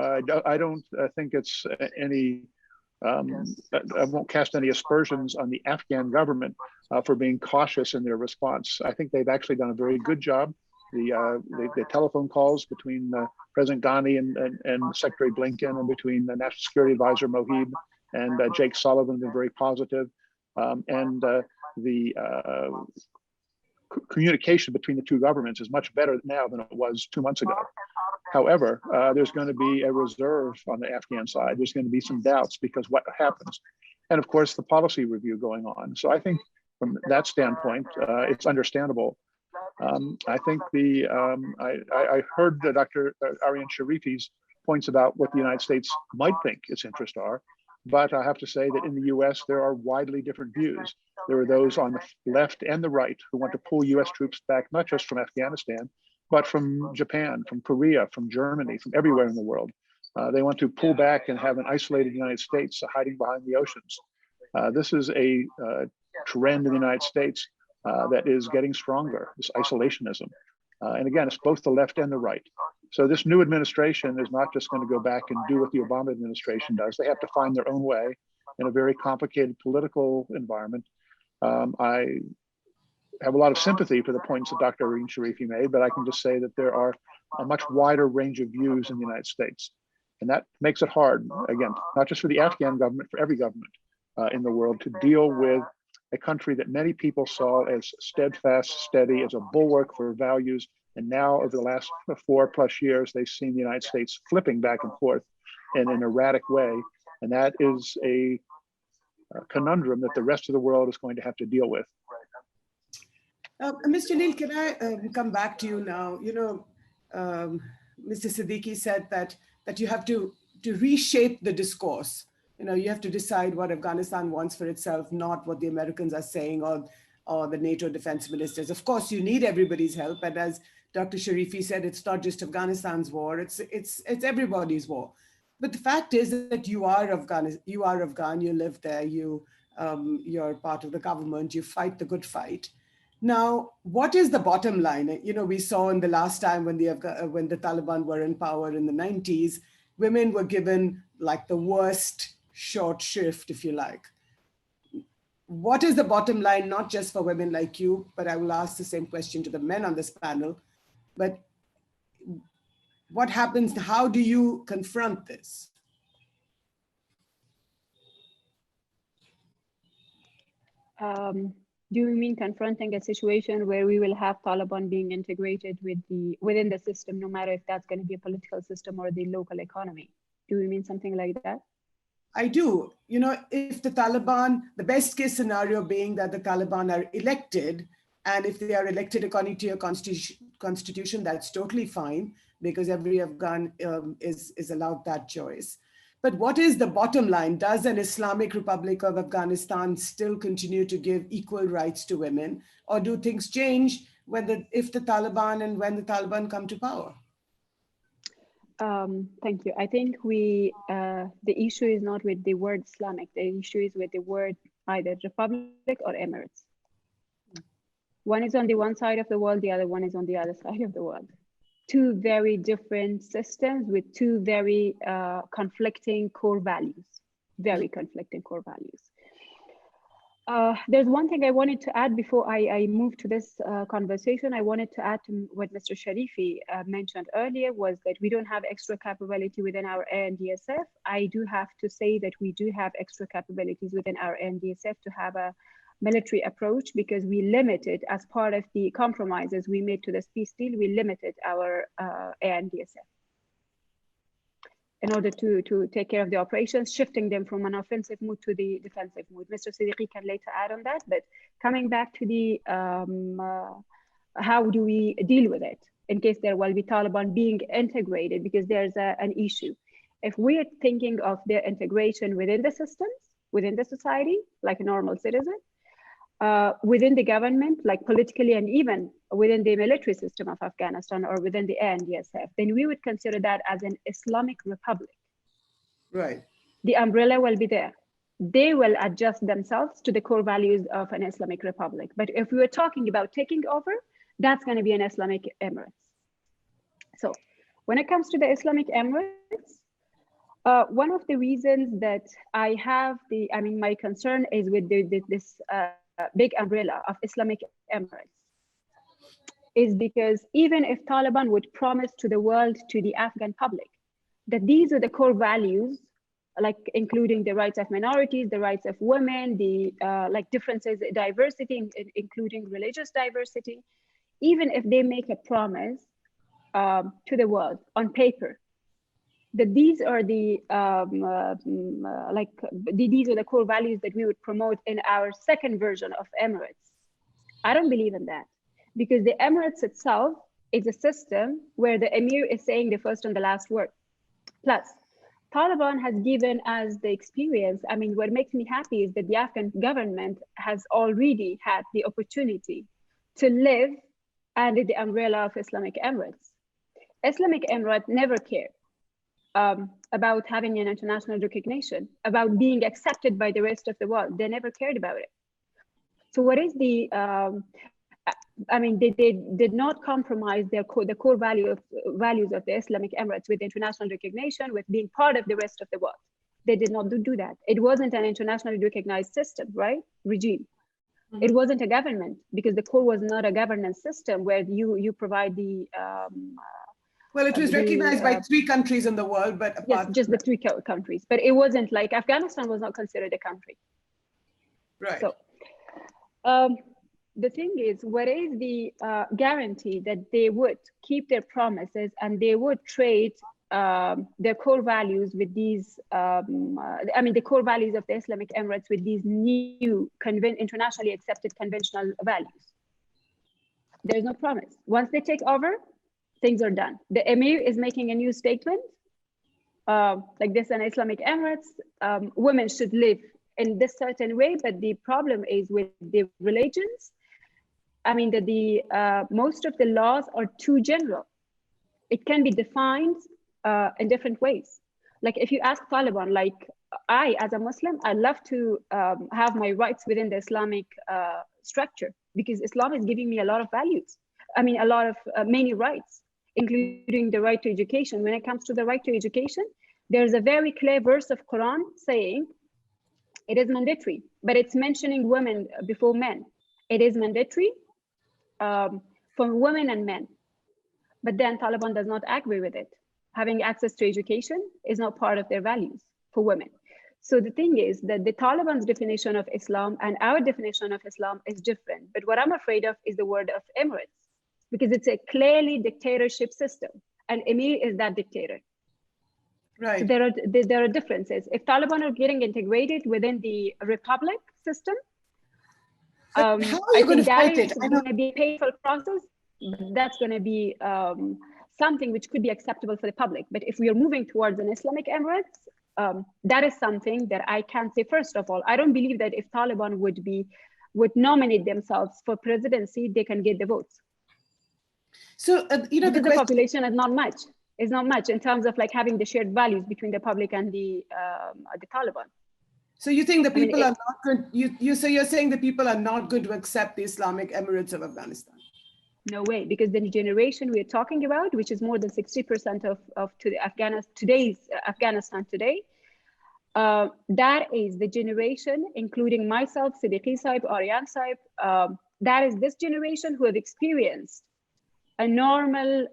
Speaker 5: I don't think it's any, I won't cast any aspersions on the Afghan government for being cautious in their response. I think they've actually done a very good job. The telephone calls between President Ghani and Secretary Blinken, and between the National Security Advisor Mohib and Jake Sullivan have been very positive. And the communication between the two governments is much better now than it was 2 months ago. However, there's going to be a reserve on the Afghan side. There's going to be some doubts because what happens, and of course the policy review going on. So I think from that standpoint, it's understandable. I think I heard Dr. Aryan Sharifi's points about what the United States might think its interests are. But I have to say that in the US, there are widely different views. There are those on the left and the right who want to pull US troops back, not just from Afghanistan, but from Japan, from Korea, from Germany, from everywhere in the world. They want to pull back and have an isolated United States hiding behind the oceans. This is a trend in the United States that is getting stronger, this isolationism. And again, it's both the left and the right. So this new administration is not just going to go back and do what the Obama administration does. They have to find their own way in a very complicated political environment. I have a lot of sympathy for the points that Dr. Aryan Sharifi made, but I can just say that there are a much wider range of views in the United States. And that makes it hard, again, not just for the Afghan government, for every government in the world to deal with a country that many people saw as steadfast, steady, as a bulwark for values. And now over the last 4+ years, they've seen the United States flipping back and forth in an erratic way. And that is a conundrum that the rest of the world is going to have to deal with.
Speaker 1: Ms. Jalil, can I come back to you now? Mr. Siddiqui said that you have to reshape the discourse. You have to decide what Afghanistan wants for itself, not what the Americans are saying or the NATO defense ministers. Of course, you need everybody's help. And as Dr. Sharifi said, it's not just Afghanistan's war, it's everybody's war. But the fact is that you are Afghan, you live there, you're part of the government, you fight the good fight. Now, what is the bottom line? We saw in the last time when the Taliban were in power in the 90s, women were given like the worst short shrift, if you like. What is the bottom line, not just for women like you, but I will ask the same question to the men on this panel, but what happens, how do you confront this?
Speaker 2: Do you mean confronting a situation where we will have Taliban being integrated within the system, no matter if that's going to be a political system or the local economy? Do you mean something like that?
Speaker 1: I do. If the Taliban, the best case scenario being that the Taliban are elected, and if they are elected according to your constitution, that's totally fine, because every Afghan is allowed that choice. But what is the bottom line? Does an Islamic Republic of Afghanistan still continue to give equal rights to women? Or do things change if the Taliban and when the Taliban come to power?
Speaker 2: Thank you. I think the issue is not with the word Islamic. The issue is with the word either Republic or Emirates. One is on the one side of the world, the other one is on the other side of the world. Two very different systems with two very conflicting core values, very conflicting core values. There's one thing I wanted to add before I move to this conversation. I wanted to add to what Mr. Sharifi mentioned earlier, was that we don't have extra capability within our ANDSF. I do have to say that we do have extra capabilities within our ANDSF to have a military approach, because we limited, as part of the compromises we made to this peace deal, we limited our ANDSF in order to take care of the operations, shifting them from an offensive mood to the defensive mood. Mr. Siddiqui can later add on that, but coming back to the how do we deal with it in case there will be Taliban being integrated, because there's an issue. If we're thinking of their integration within the systems, within the society, like a normal citizen, within the government, like politically, and even within the military system of Afghanistan or within the ANDSF, then we would consider that as an Islamic republic.
Speaker 1: Right.
Speaker 2: The umbrella will be there. They will adjust themselves to the core values of an Islamic republic. But if we were talking about taking over, that's going to be an Islamic Emirates. So when it comes to the Islamic Emirates, one of the reasons that I have my concern is with this big umbrella of Islamic Emirates, is because even if Taliban would promise to the world, to the Afghan public, that these are the core values, like including the rights of minorities, the rights of women, the differences, diversity, including religious diversity, even if they make a promise to the world on paper, that these are these are the core values that we would promote in our second version of Emirates. I don't believe in that, because the Emirates itself is a system where the Emir is saying the first and the last word. Plus, Taliban has given us the experience. I mean, what makes me happy is that the Afghan government has already had the opportunity to live under the umbrella of Islamic Emirates. Islamic Emirates never cared about having an international recognition, about being accepted by the rest of the world. They never cared about it. So what is the, they did not compromise the core values of the Islamic Emirates with international recognition, with being part of the rest of the world. They did not do that. It wasn't an internationally recognized system, right? Regime. Mm-hmm. It wasn't a government, because the core was not a governance system where you provide the,
Speaker 1: well, it was recognized by 3 countries in the world, but
Speaker 2: yes, just the 3 countries. But it wasn't like Afghanistan was not considered a country.
Speaker 1: Right.
Speaker 2: So the thing is, what is the guarantee that they would keep their promises and they would trade their core values with these, the core values of the Islamic Emirates with these new internationally accepted conventional values? There's no promise. Once they take over, things are done. The Emir is making a new statement, like this, an Islamic Emirates, women should live in this certain way, but the problem is with the religions, most of the laws are too general. It can be defined in different ways. Like if you ask Taliban, like I, as a Muslim, I love to have my rights within the Islamic structure, because Islam is giving me a lot of values. A lot of many rights, including the right to education. When it comes to the right to education, there's a very clear verse of Quran saying it is mandatory, but it's mentioning women before men. It is mandatory for women and men. But then Taliban does not agree with it. Having access to education is not part of their values for women. So the thing is that the Taliban's definition of Islam and our definition of Islam is different. But what I'm afraid of is the word of Emirates, because it's a clearly dictatorship system, and Emir is that dictator.
Speaker 1: Right.
Speaker 2: So there are differences. If Taliban are getting integrated within the republic system,
Speaker 1: how are you going to fight it?
Speaker 2: It's going to be a painful process. That's going to be something which could be acceptable for the public. But if we are moving towards an Islamic Emirates, that is something that I can say. First of all, I don't believe that if Taliban would nominate themselves for presidency, they can get the votes.
Speaker 1: So,
Speaker 2: because the population is not much. It's not much in terms of like having the shared values between the public and the Taliban.
Speaker 1: So you think the people are not good? So you're saying the people are not going to accept the Islamic Emirates of Afghanistan?
Speaker 2: No way, because the generation we're talking about, which is more than 60% of today's Afghanistan today, that is the generation, including myself, Siddiqui Saib, Aryan Saib, that is this generation who have experienced a normal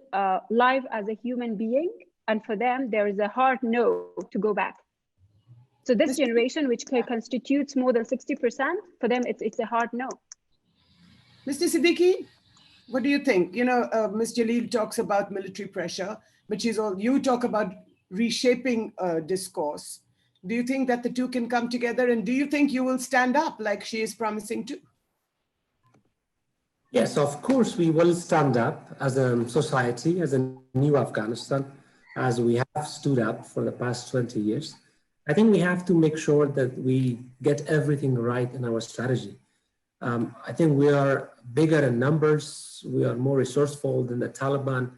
Speaker 2: life as a human being. And for them, there is a hard no to go back. So this generation, which constitutes more than 60%, for them, it's a hard no.
Speaker 1: Mr. Siddiqui, what do you think? Ms. Jalil talks about military pressure, but you talk about reshaping discourse. Do you think that the two can come together? And do you think you will stand up like she is promising to?
Speaker 3: Yes, of course, we will stand up as a society, as a new Afghanistan, as we have stood up for the past 20 years. I think we have to make sure that we get everything right in our strategy. I think we are bigger in numbers, we are more resourceful than the Taliban,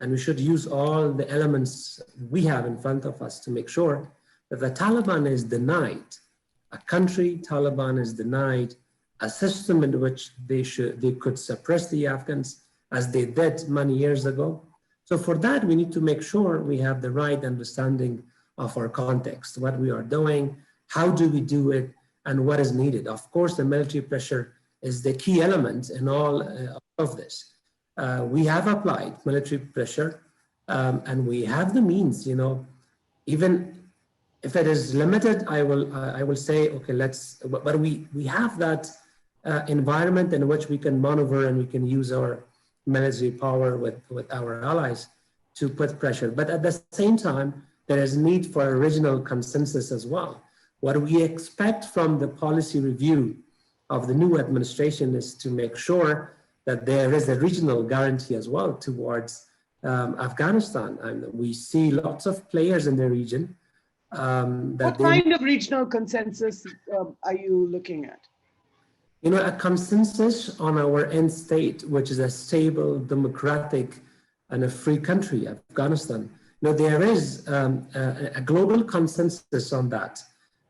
Speaker 3: and we should use all the elements we have in front of us to make sure that the Taliban is denied a country, Taliban is denied a system in which they could suppress the Afghans as they did many years ago. So for that, we need to make sure we have the right understanding of our context, what we are doing, how do we do it, and what is needed. Of course, the military pressure is the key element in all of this. We have applied military pressure and we have the means, even if it is limited, I will say, okay, but we have that environment in which we can maneuver and we can use our military power with our allies to put pressure. But at the same time, there is need for a regional consensus as well. What we expect from the policy review of the new administration is to make sure that there is a regional guarantee as well towards Afghanistan. And we see lots of players in the region.
Speaker 1: What kind of regional consensus are you looking at?
Speaker 3: A consensus on our end state, which is a stable, democratic, and a free country, Afghanistan. There is a global consensus on that,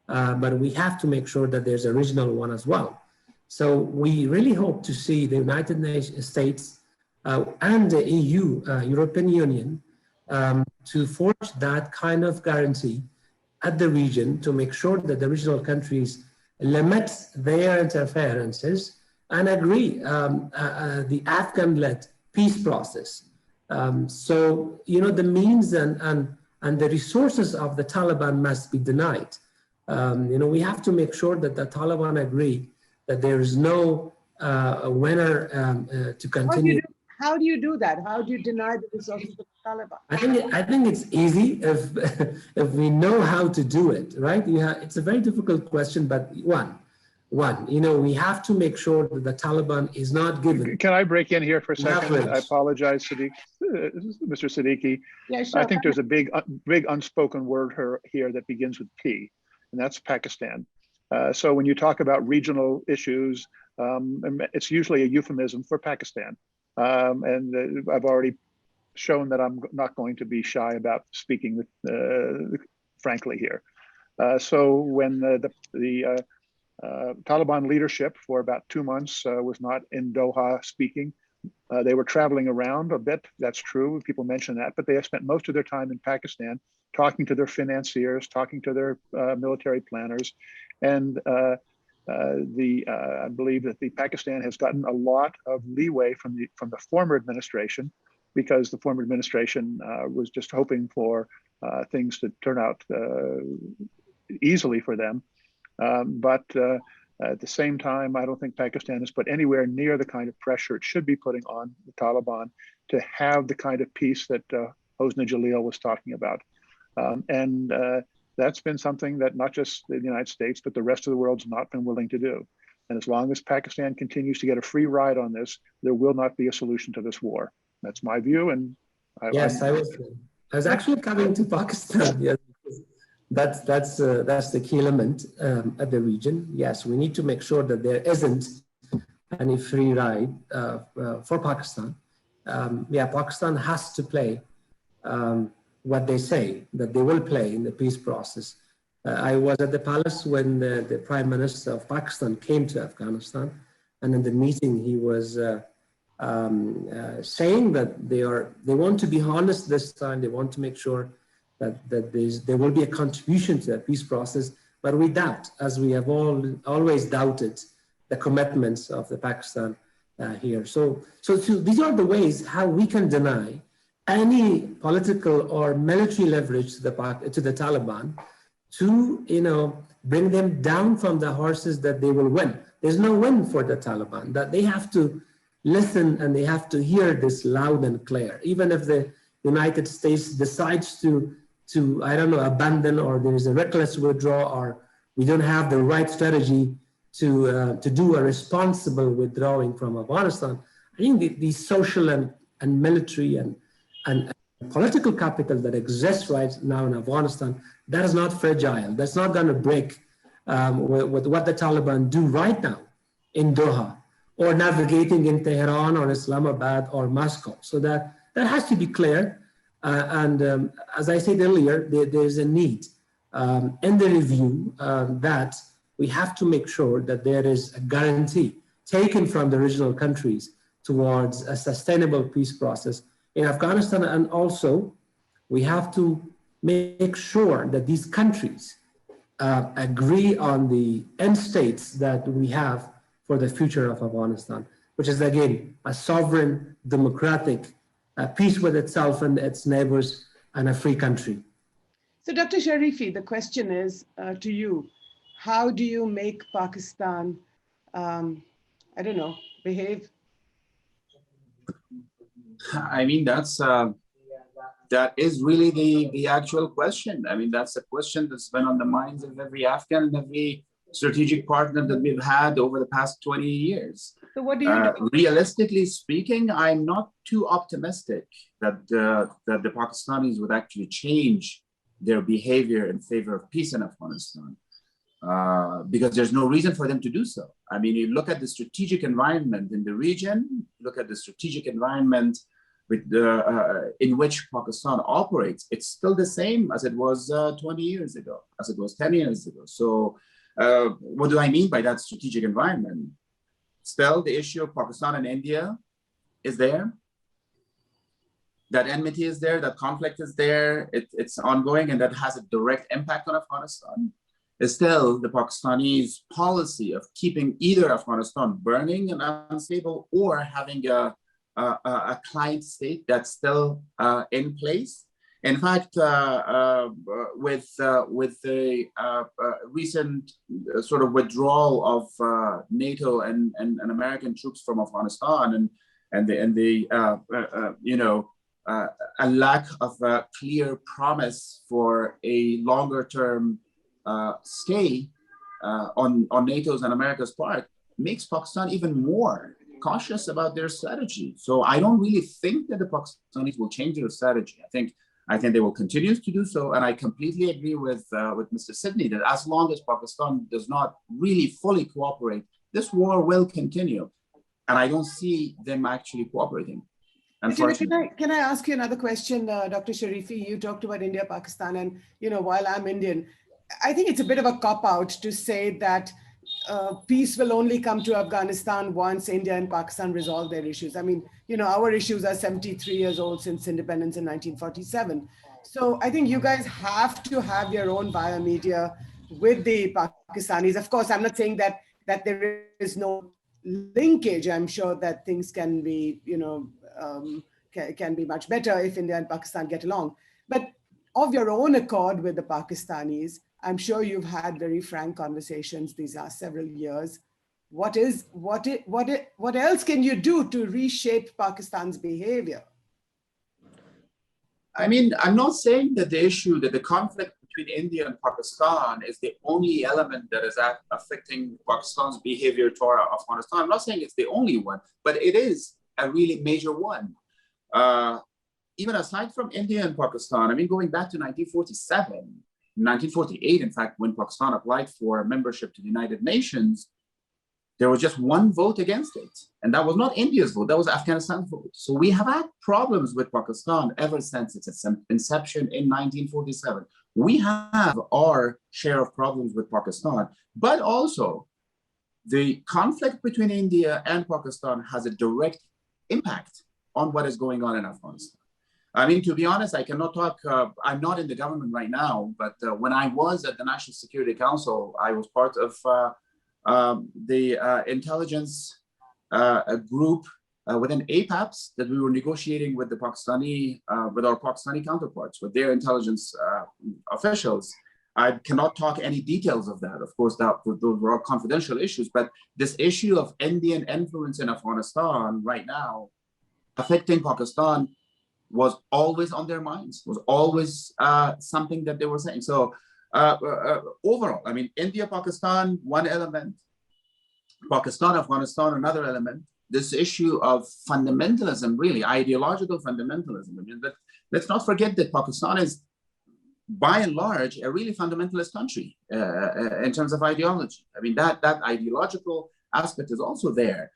Speaker 3: but we have to make sure that there's a regional one as well. So we really hope to see the United States and the EU, European Union, to forge that kind of guarantee at the region to make sure that the regional countries limit their interferences and agree the Afghan-led peace process. So, the means and the resources of the Taliban must be denied. We have to make sure that the Taliban agree that there is no winner to continue.
Speaker 1: How do you do that? How do you deny the resources of the Taliban?
Speaker 3: I think it's easy if we know how to do it, right? It's a very difficult question, but one, we have to make sure that the Taliban is not given.
Speaker 5: Can I break in here for a second? Leverage. I apologize, Mr. Siddiqui.
Speaker 1: Yeah, sure.
Speaker 5: I think there's a big unspoken word here that begins with P, and that's Pakistan. So when you talk about regional issues, it's usually a euphemism for Pakistan. And I've already shown that I'm not going to be shy about speaking frankly here. So when the Taliban leadership for about 2 months was not in Doha speaking, they were traveling around a bit. That's true. People mention that, but they have spent most of their time in Pakistan talking to their financiers, talking to their military planners, and I believe that Pakistan has gotten a lot of leeway from the former administration, because the former administration was just hoping for things to turn out easily for them. But at the same time, I don't think Pakistan has put anywhere near the kind of pressure it should be putting on the Taliban to have the kind of peace that Hosni Jalil was talking about. And that's been something that not just the United States, but the rest of the world's not been willing to do. And as long as Pakistan continues to get a free ride on this, there will not be a solution to this war. That's my view. And
Speaker 3: I was actually coming to Pakistan. Yes, that's the key element at the region. Yes, we need to make sure that there isn't any free ride for Pakistan. Pakistan has to play what they say that they will play in the peace process. I was at the palace when the Prime Minister of Pakistan came to Afghanistan, and in the meeting he was saying that they want to be honest this time. They want to make sure that there will be a contribution to the peace process, but we doubt, as we have always doubted, the commitments of the Pakistan here. So these are the ways how we can deny any political or military leverage to the Taliban to bring them down from the horses that they will win. There's no win for the Taliban. That they have to listen and they have to hear this loud and clear. Even if the United States decides to abandon, or there is a reckless withdrawal, or we don't have the right strategy to do a responsible withdrawing from Afghanistan, I think the social and military and political capital that exists right now in Afghanistan, that is not fragile. That's not going to break with what the Taliban do right now in Doha, or navigating in Tehran or Islamabad or Moscow. So that has to be clear. And as I said earlier, there's a need in the review that we have to make sure that there is a guarantee taken from the regional countries towards a sustainable peace process in Afghanistan. And also, we have to make sure that these countries agree on the end states that we have for the future of Afghanistan, which is, again, a sovereign, democratic, peace with itself and its neighbors, and a free country.
Speaker 1: So, Dr. Sharifi, the question is to you, how do you make Pakistan, behave?
Speaker 4: I mean, that is really the actual question. I mean, that's a question that's been on the minds of every Afghan and every strategic partner that we've had over the past 20 years.
Speaker 1: So what do you do?
Speaker 4: Realistically speaking, I'm not too optimistic that the Pakistanis would actually change their behavior in favor of peace in Afghanistan, because there's no reason for them to do so. I mean, you look at the strategic environment in the region, look at the strategic environment with in which Pakistan operates, it's still the same as it was 20 years ago, as it was 10 years ago. So what do I mean by that strategic environment? Still, the issue of Pakistan and India is there. That enmity is there, that conflict is there, it's ongoing, and that has a direct impact on Afghanistan. Is still the Pakistanis' policy of keeping either Afghanistan burning and unstable, or having a client state that's still in place. In fact, with the recent sort of withdrawal of NATO and American troops from Afghanistan, and the a lack of a clear promise for a longer term stay on NATO's and America's part, makes Pakistan even more cautious about their strategy. So I don't really think that the Pakistanis will change their strategy. I think they will continue to do so, and I completely agree with Mr. Sidney that as long as Pakistan does not really fully cooperate, this war will continue, and I don't see them actually cooperating.
Speaker 1: Can I ask you another question, Dr. Sharifi? You talked about India, Pakistan, and while I'm Indian, I think it's a bit of a cop-out to say that peace will only come to Afghanistan once India and Pakistan resolve their issues. I mean, our issues are 73 years old since independence in 1947. So I think you guys have to have your own biomedia with the Pakistanis. Of course, I'm not saying that there is no linkage. I'm sure that things can be, can be much better if India and Pakistan get along. But of your own accord with the Pakistanis, I'm sure you've had very frank conversations these last several years. What else can you do to reshape Pakistan's behavior?
Speaker 4: I mean, I'm not saying that the conflict between India and Pakistan is the only element that is affecting Pakistan's behavior toward Afghanistan. I'm not saying it's the only one, but it is a really major one. Even aside from India and Pakistan, I mean, going back to 1948, in fact, when Pakistan applied for membership to the United Nations, There was just one vote against it, and that was not India's vote, that was Afghanistan's vote. So we have had problems with Pakistan ever since its inception in 1947. We have our share of problems with Pakistan, but also the conflict between India and Pakistan has a direct impact on what is going on in Afghanistan. I mean, to be honest, I cannot talk, I'm not in the government right now, but when I was at the National Security Council, I was part of the intelligence group within APAPS that we were negotiating with the Pakistani, with our Pakistani counterparts, with their intelligence officials. I cannot talk any details of that. Of course, those were all confidential issues, but this issue of Indian influence in Afghanistan right now affecting Pakistan was always on their minds, was always something that they were saying. So overall, I mean, India, Pakistan, one element, Pakistan, Afghanistan, another element. This issue of fundamentalism, really ideological fundamentalism. I mean, let's not forget that Pakistan is, by and large, a really fundamentalist country in terms of ideology. I mean, that ideological aspect is also there.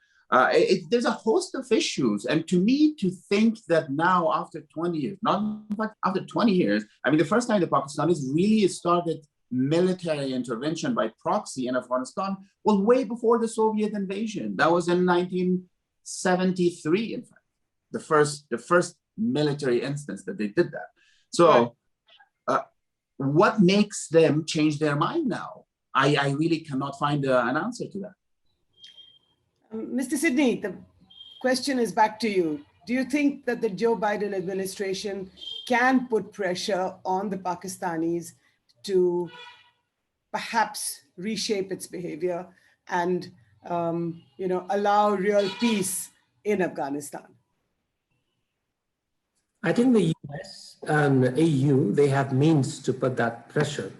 Speaker 4: There's a host of issues. And to me, to think that now after 20 years, not after 20 years, I mean, the first time the Pakistanis really started military intervention by proxy in Afghanistan was way before the Soviet invasion. That was in 1973, in fact, the first military instance that they did that. So what makes them change their mind now? I really cannot find an answer to that.
Speaker 1: Mr. Sidney, the question is back to you. Do you think that the Joe Biden administration can put pressure on the Pakistanis to perhaps reshape its behavior and allow real peace in Afghanistan?
Speaker 3: I think the US and EU, they have means to put that pressure,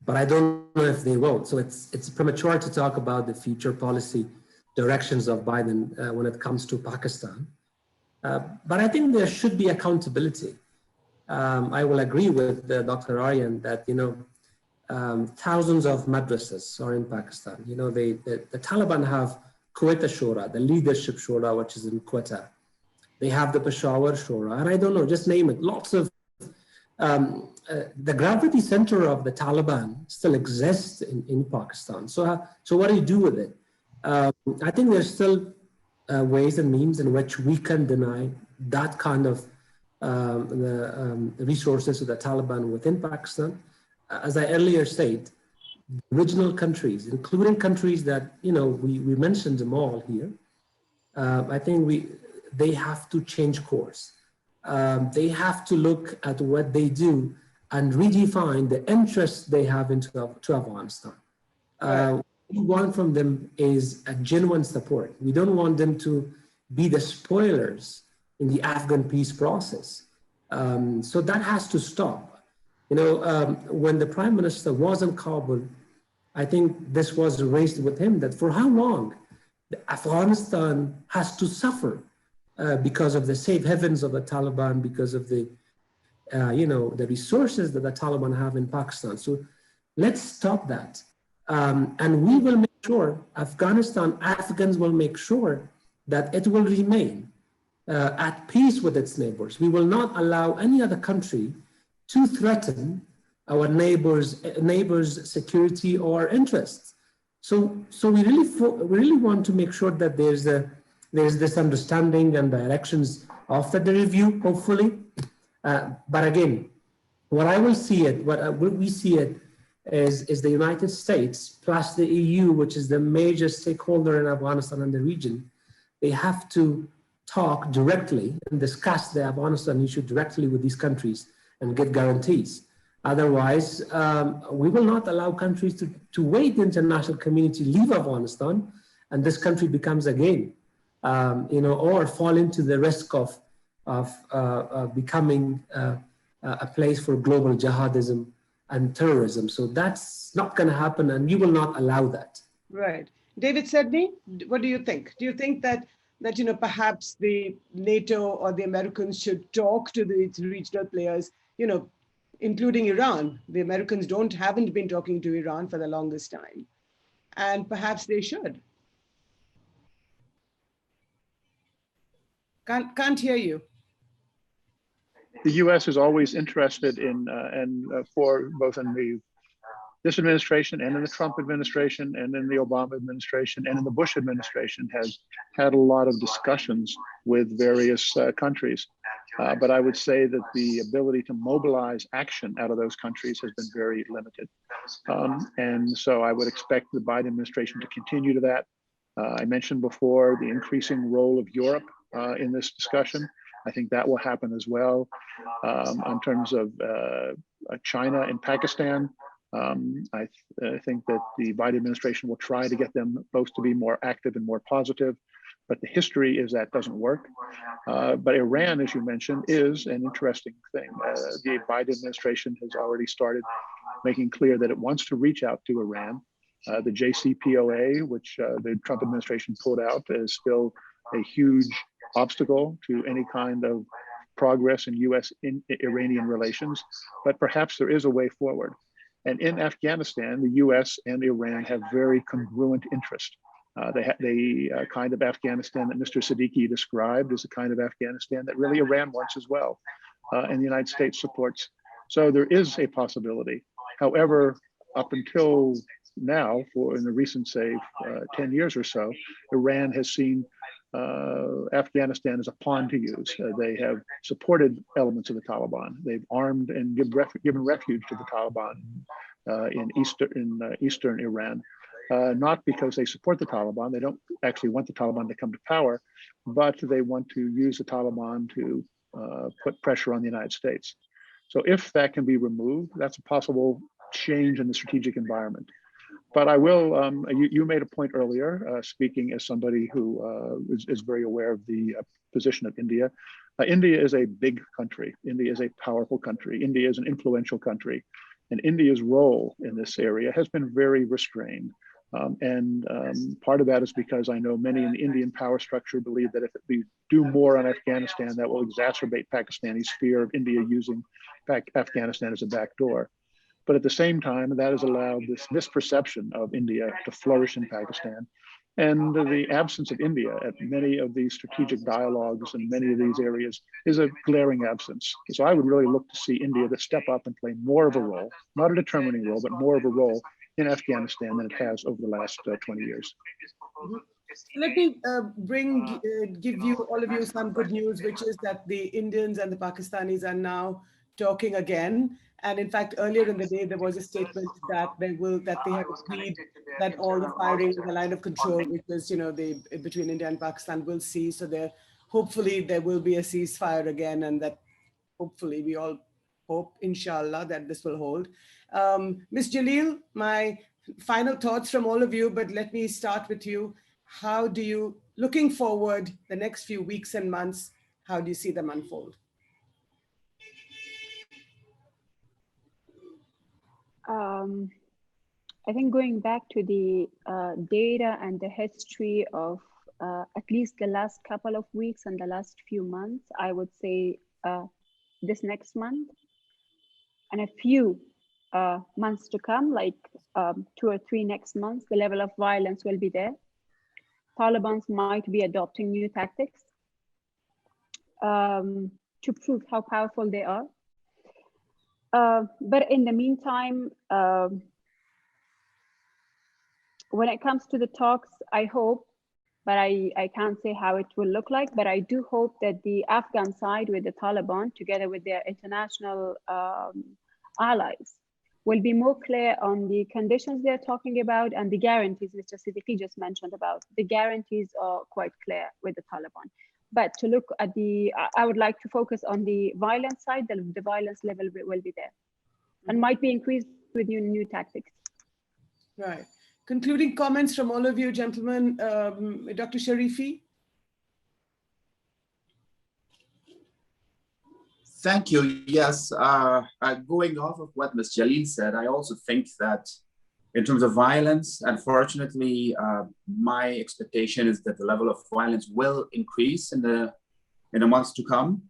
Speaker 3: but I don't know if they will. So it's premature to talk about the future policy directions of Biden when it comes to Pakistan. But I think there should be accountability. I will agree with Dr. Aryan that, thousands of madrasas are in Pakistan. The Taliban have Quetta Shura, the leadership Shura, which is in Quetta. They have the Peshawar Shura, and I don't know, just name it. Lots of, the gravity center of the Taliban still exists in Pakistan. So what do you do with it? I think there's still ways and means in which we can deny that kind of resources to the Taliban within Pakistan. As I earlier said, regional countries, including countries that, we mentioned them all here, I think they have to change course. They have to look at what they do and redefine the interests they have to Afghanistan. What we want from them is a genuine support. We don't want them to be the spoilers in the Afghan peace process. So that has to stop. When the Prime Minister was in Kabul, I think this was raised with him, that for how long Afghanistan has to suffer because of the safe havens of the Taliban, because of the resources that the Taliban have in Pakistan. So let's stop that. And we will make sure, Afghans will make sure that it will remain at peace with its neighbors. We will not allow any other country to threaten our neighbors' security or interests. So we really want to make sure that there's this understanding and directions after the review, hopefully. But again, what we see it is the United States plus the EU, which is the major stakeholder in Afghanistan and the region. They have to talk directly and discuss the Afghanistan issue directly with these countries and get guarantees. Otherwise, we will not allow countries to wait the international community leave Afghanistan, and this country becomes again, or fall into the risk of becoming a place for global jihadism and terrorism. So that's not going to happen, and you will not allow that.
Speaker 1: Right. David Sidney, what do you think? Do you think that perhaps the NATO or the Americans should talk to the regional players, including Iran? The Americans haven't been talking to Iran for the longest time, and perhaps they should. Can't hear you.
Speaker 5: The U.S. is always interested in, for both in this administration and in the Trump administration and in the Obama administration and in the Bush administration, has had a lot of discussions with various countries. But I would say that the ability to mobilize action out of those countries has been very limited. And so I would expect the Biden administration to continue to that. I mentioned before the increasing role of Europe in this discussion. I think that will happen as well. In terms of China and Pakistan, I think that the Biden administration will try to get them both to be more active and more positive. But the history is that doesn't work. But Iran, as you mentioned, is an interesting thing. The Biden administration has already started making clear that it wants to reach out to Iran. The JCPOA, which the Trump administration pulled out, is still a huge obstacle to any kind of progress in U.S.-Iranian relations. But perhaps there is a way forward. And in Afghanistan, the U.S. and Iran have very congruent interests. The kind of Afghanistan that Mr. Siddiqui described is the kind of Afghanistan that really Iran wants as well, and the United States supports. So there is a possibility. However, up until now, in the recent, say, 10 years or so, Iran has seen Afghanistan as a pawn to use. They have supported elements of the Taliban. They've armed and given refuge to the Taliban in eastern Iran. Not because they support the Taliban, they don't actually want the Taliban to come to power, but they want to use the Taliban to put pressure on the United States. So if that can be removed, that's a possible change in the strategic environment. But I will, you made a point earlier, speaking as somebody who is very aware of the position of India. India is a big country. India is a powerful country. India is an influential country. And India's role in this area has been very restrained. Part of that is because I know many in the Indian power structure believe that if we do more on Afghanistan, that will exacerbate Pakistani's fear of India using Afghanistan as a backdoor. But at the same time, that has allowed this misperception of India to flourish in Pakistan. And the absence of India at many of these strategic dialogues in many of these areas is a glaring absence. So I would really look to see India to step up and play more of a role, not a determining role, but more of a role in Afghanistan than it has over the last 20 years.
Speaker 1: Let me give you, all of you, some good news, which is that the Indians and the Pakistanis are now talking again. And in fact, earlier in the day, there was a statement that they have agreed that all the firing in the line of control, which is, between India and Pakistan, will cease. So hopefully there will be a ceasefire again, and that hopefully we all hope, inshallah, that this will hold. Ms. Jalil, my final thoughts from all of you, but let me start with you. How do you, looking forward the next few weeks and months, how do you see them unfold?
Speaker 2: I think going back to the data and the history of at least the last couple of weeks and the last few months, I would say this next month and a few months to come, like 2 or 3 next months, the level of violence will be there. Taliban might be adopting new tactics to prove how powerful they are. But in the meantime, when it comes to the talks, I hope, but I can't say how it will look like, but I do hope that the Afghan side with the Taliban, together with their international allies, will be more clear on the conditions they're talking about and the guarantees Mr. Siddiqui just mentioned about. The guarantees are quite clear with the Taliban. But to look at I would like to focus on the violence side. The violence level will be there and might be increased with new tactics.
Speaker 1: Right. Concluding comments from all of you, gentlemen. Dr. Sharifi?
Speaker 4: Thank you. Yes, going off of what Ms. Jalil said, I also think that in terms of violence, unfortunately, my expectation is that the level of violence will increase in the months to come.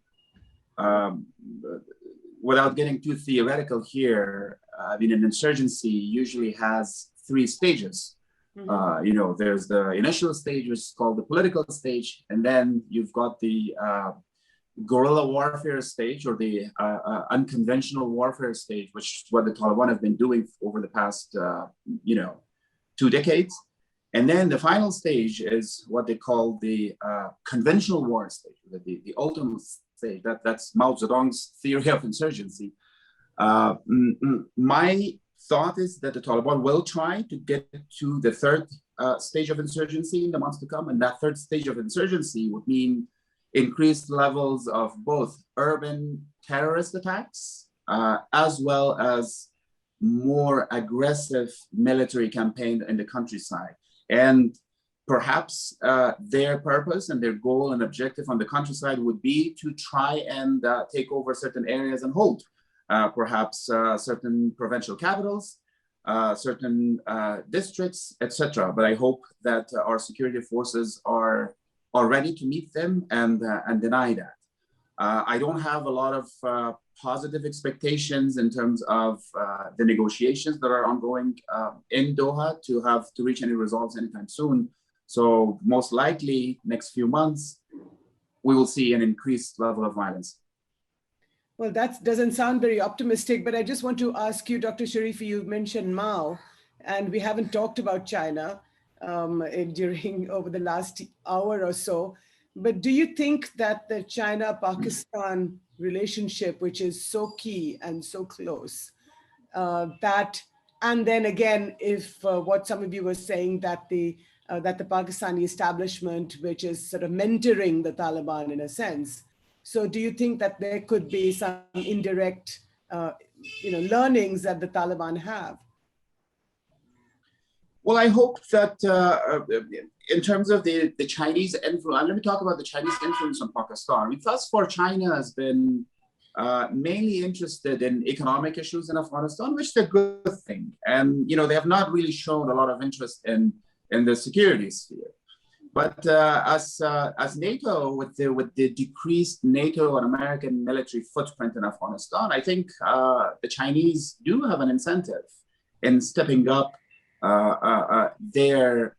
Speaker 4: Without getting too theoretical here, I mean, an insurgency usually has 3 stages. You know, there's the initial stage, which is called the political stage, and then you've got the guerrilla warfare stage, or the unconventional warfare stage, which is what the Taliban have been doing over the past, you know, 2 decades. And then the final stage is what they call the conventional war stage, the ultimate stage. That's Mao Zedong's theory of insurgency. My thought is that the Taliban will try to get to the third stage of insurgency in the months to come. And that third stage of insurgency would mean increased levels of both urban terrorist attacks, as well as more aggressive military campaign in the countryside. And perhaps their purpose and their goal and objective on the countryside would be to try and take over certain areas and hold perhaps certain provincial capitals, certain districts, etc. But I hope that our security forces are ready to meet them and deny that. I don't have a lot of positive expectations in terms of the negotiations that are ongoing in Doha to reach any results anytime soon. So most likely next few months, we will see an increased level of violence.
Speaker 1: Well, that doesn't sound very optimistic, but I just want to ask you, Dr. Sharifi, you mentioned Mao, and we haven't talked about China during over the last hour or so. But do you think that the China-Pakistan relationship, which is so key and so close, and then again, if what some of you were saying, that the Pakistani establishment, which is sort of mentoring the Taliban in a sense, so do you think that there could be some indirect, learnings that the Taliban have?
Speaker 4: Well, I hope that in terms of the Chinese influence, let me talk about the Chinese influence on Pakistan. I mean, thus far, China has been mainly interested in economic issues in Afghanistan, which is a good thing. And, you know, they have not really shown a lot of interest in the security sphere. But as NATO, with the decreased NATO and American military footprint in Afghanistan, I think the Chinese do have an incentive in stepping up their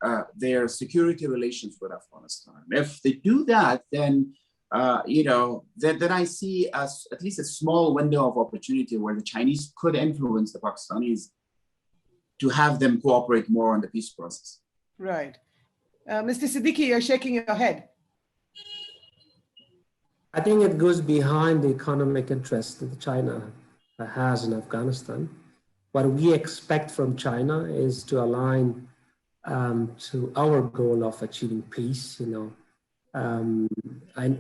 Speaker 4: security relations with Afghanistan. If they do that, then then I see as at least a small window of opportunity where the Chinese could influence the Pakistanis to have them cooperate more on the peace process.
Speaker 1: Right. Mr. Siddiqui, you're shaking your head.
Speaker 3: I think it goes behind the economic interest that China has in Afghanistan. What we expect from China is to align to our goal of achieving peace. And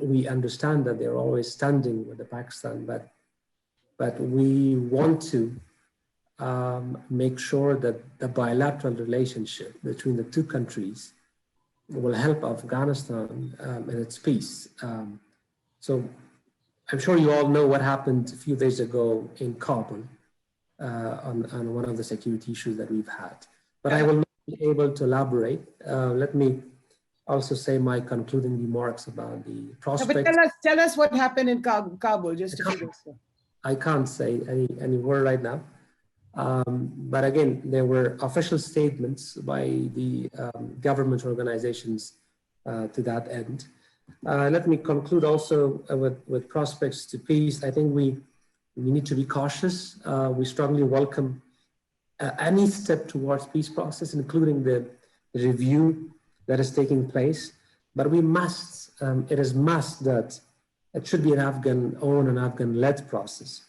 Speaker 3: we understand that they're always standing with the Pakistan, but we want to make sure that the bilateral relationship between the two countries will help Afghanistan in its peace. So I'm sure you all know what happened a few days ago in Kabul on one of the security issues that we've had. But I will not be able to elaborate. Let me also say my concluding remarks about the prospects.
Speaker 1: No, but tell us what happened in Kabul just a few days ago.
Speaker 3: I can't say any word right now. But again, there were official statements by the government organizations to that end. Let me conclude also with prospects to peace. I think we need to be cautious. We strongly welcome any step towards peace process, including the review that is taking place. But we must, it is must that it should be an Afghan-owned and Afghan-led process.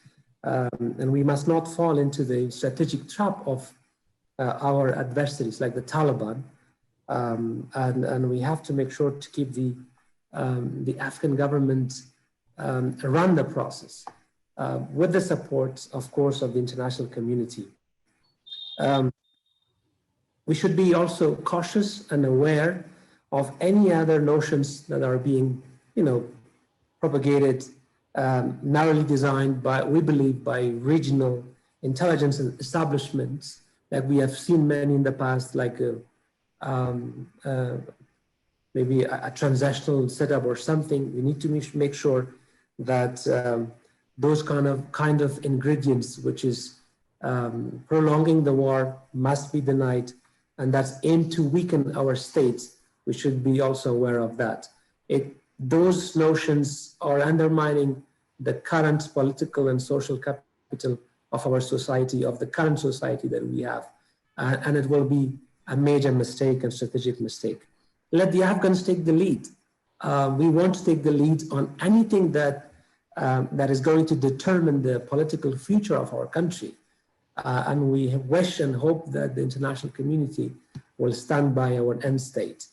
Speaker 3: And we must not fall into the strategic trap of our adversaries like the Taliban. And we have to make sure to keep the Afghan government run the process with the support, of course, of the international community. We should be also cautious and aware of any other notions that are being, propagated, narrowly designed by, we believe, by regional intelligence establishments, like we have seen many in the past, like maybe a transnational setup or something. We need to make sure that those kind of ingredients, which is prolonging the war, must be denied, and that's aimed to weaken our states. We should be also aware of that. Those notions are undermining the current political and social capital of our society, of the current society that we have. And it will be a major mistake and strategic mistake. Let the Afghans take the lead. We want to take the lead on anything that is going to determine the political future of our country. And we wish and hope that the international community will stand by our end state.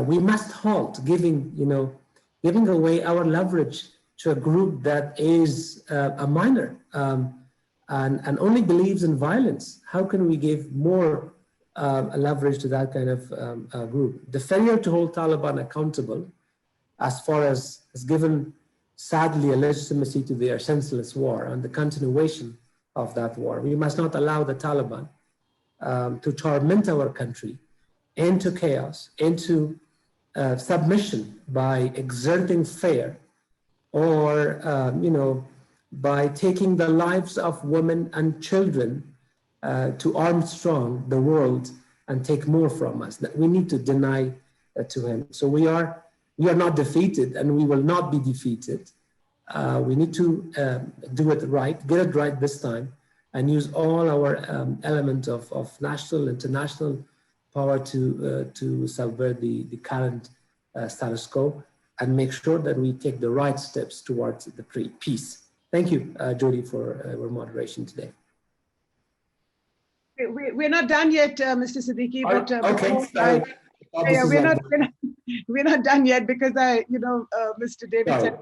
Speaker 3: We must halt giving away our leverage to a group that is a minor and only believes in violence. How can we give more leverage to that kind of group? The failure to hold Taliban accountable, as far as has given, sadly, a legitimacy to their senseless war and the continuation of that war. We must not allow the Taliban to torment our country into chaos, into submission by exerting fear, or by taking the lives of women and children to Armstrong the world and take more from us. That we need to deny to him. So we are not defeated, and we will not be defeated. We need to do it right, get it right this time, and use all our element of national, international power to subvert the current status quo and make sure that we take the right steps towards the peace. Thank you, Jody, for your moderation today.
Speaker 1: We're not done yet, Mr. Siddiqui. But
Speaker 3: Okay.
Speaker 1: We're not done yet because Mr. David said,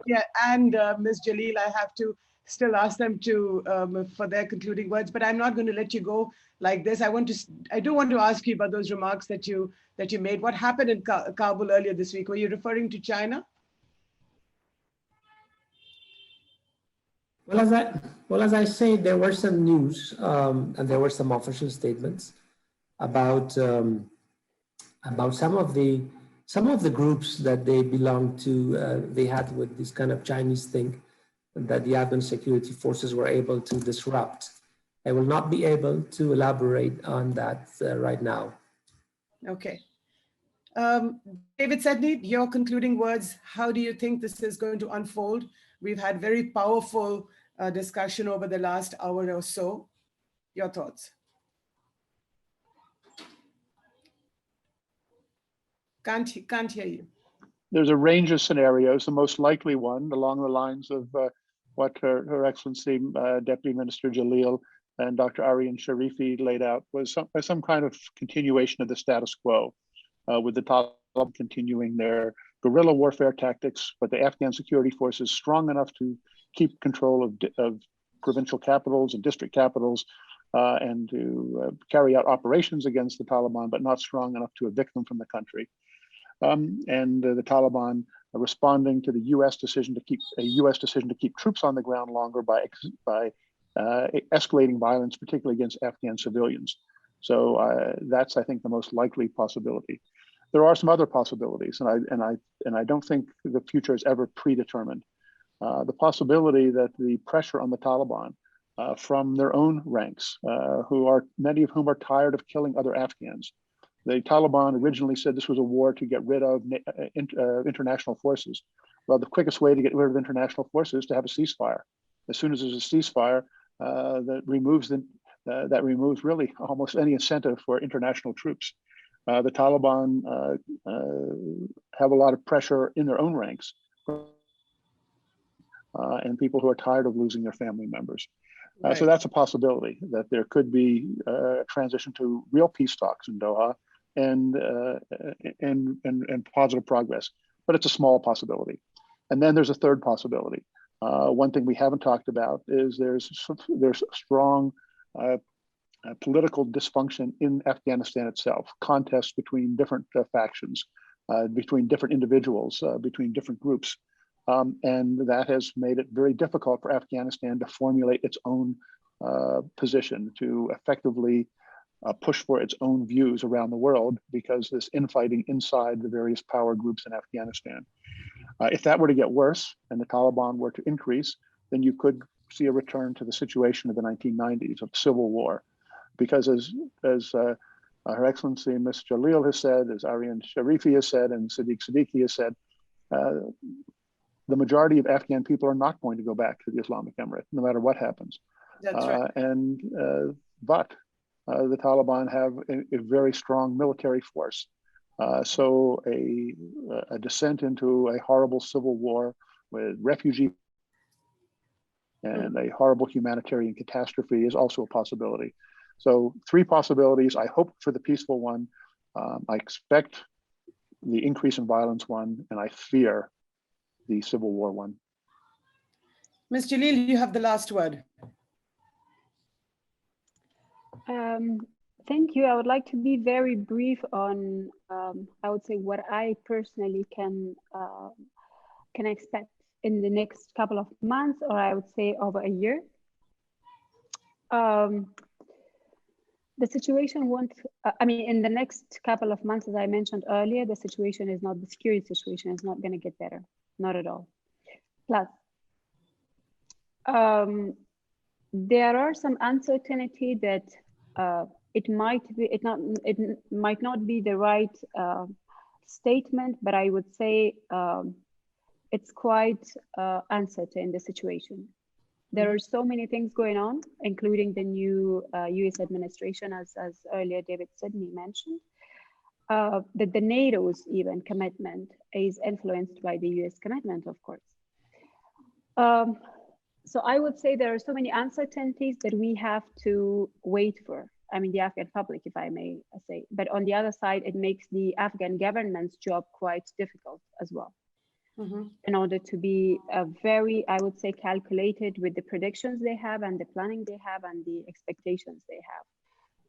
Speaker 1: and Ms. Jalil, I have to still ask them to for their concluding words. But I'm not going to let you go like this. I do want to ask you about those remarks that you made. What happened in Kabul earlier this week? Were you referring to China?
Speaker 3: Well, as I say, there were some news and there were some official statements about some of the groups that they belong to. They had with this kind of Chinese thing that the Afghan security forces were able to disrupt. I will not be able to elaborate on that right now.
Speaker 1: Okay. David Sedney, your concluding words. How do you think this is going to unfold? We've had very powerful discussion over the last hour or so. Your thoughts? Can't hear you.
Speaker 5: There's a range of scenarios. The most likely one, along the lines of what Her Excellency Deputy Minister Jalil and Dr. Aryan Sharifi laid out, was some kind of continuation of the status quo, with the Taliban continuing their guerrilla warfare tactics, but the Afghan security forces strong enough to keep control of provincial capitals and district capitals, and to carry out operations against the Taliban, but not strong enough to evict them from the country. And the Taliban responding to the U.S. decision to keep troops on the ground longer by escalating violence, particularly against Afghan civilians. So that's, I think, the most likely possibility. There are some other possibilities, and I don't think the future is ever predetermined. The possibility that the pressure on the Taliban from their own ranks, many of whom are tired of killing other Afghans. The Taliban originally said this was a war to get rid of international forces. Well, the quickest way to get rid of international forces is to have a ceasefire. As soon as there's a ceasefire, that removes really almost any incentive for international troops. The Taliban have a lot of pressure in their own ranks, and people who are tired of losing their family members. Right. So that's a possibility, that there could be a transition to real peace talks in Doha and positive progress, but it's a small possibility. And then there's a third possibility. One thing we haven't talked about is there's strong political dysfunction in Afghanistan itself, contests between different factions, between different individuals, between different groups. And that has made it very difficult for Afghanistan to formulate its own position, to effectively push for its own views around the world, because there's infighting inside the various power groups in Afghanistan. If that were to get worse and the Taliban were to increase, then you could see a return to the situation of the 1990s of civil war, because as Her Excellency Ms. Jalil has said, as Aryan Sharifi has said, and Sadiq Siddiqui has said, the majority of Afghan people are not going to go back to the Islamic Emirate, no matter what happens.
Speaker 1: That's right.
Speaker 5: But the Taliban have a very strong military force. So a descent into a horrible civil war with refugee and a horrible humanitarian catastrophe is also a possibility. So 3 possibilities. I hope for the peaceful one. I expect the increase in violence one, and I fear the civil war one.
Speaker 1: Ms. Jalil, you have the last word.
Speaker 2: Thank you. I would like to be very brief on, I would say, what I personally can expect in the next couple of months, or I would say over a year. The situation won't, in the next couple of months, as I mentioned earlier, the situation is not, the security situation is not going to get better, not at all. Plus, there are some uncertainty that it might not be the right statement, but I would say it's quite uncertain, the situation. There are so many things going on, including the new US administration, as earlier David Sidney mentioned, that the NATO's even commitment is influenced by the US commitment, of course. So I would say there are so many uncertainties that we have to wait for. The Afghan public, if I may say. But on the other side, it makes the Afghan government's job quite difficult as well. In order to be very, I would say, calculated with the predictions they have and the planning they have and the expectations they have.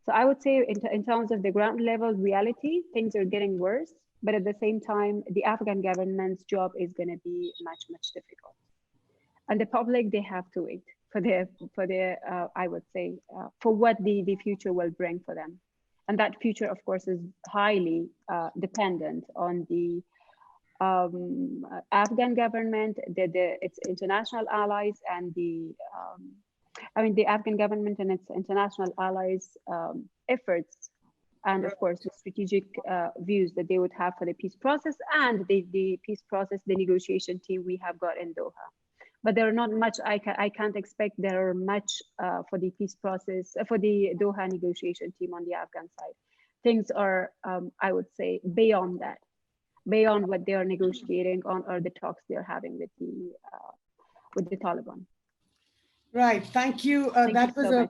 Speaker 2: So I would say in terms of the ground level reality, things are getting worse, but at the same time, the Afghan government's job is going to be much, much difficult. And the public, they have to wait for their I would say, for what the future will bring for them. And that future, of course, is highly dependent on the Afghan government, its international allies, and the Afghan government and its international allies' efforts, and of course the strategic views that they would have for the peace process and the peace process, the negotiation team we have got in Doha. But there are not much, I can't expect there are much for the peace process, for the Doha negotiation team on the Afghan side. Things are, I would say, beyond that. Beyond what they are negotiating on or the talks they're having with the Taliban.
Speaker 1: Right, thank you. That was a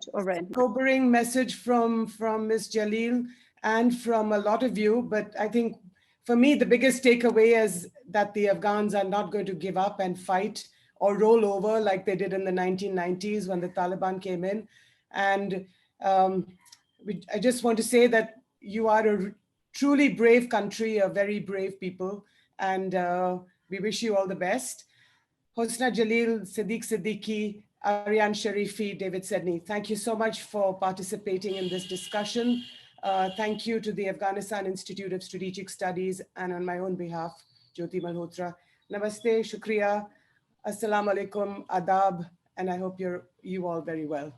Speaker 1: sobering message from Ms. Jalil and from a lot of you. But I think for me, the biggest takeaway is that the Afghans are not going to give up and fight or roll over like they did in the 1990s when the Taliban came in. And I just want to say that you are a truly brave country, a very brave people, and we wish you all the best. Hosna Jalil, Sadiq Siddiqui, Aryan Sharifi, David Sidney, thank you so much for participating in this discussion. Thank you to the Afghanistan Institute of Strategic Studies, and on my own behalf, Jyoti Malhotra. Namaste, shukriya, assalamu alaikum, adab, and I hope you all very well.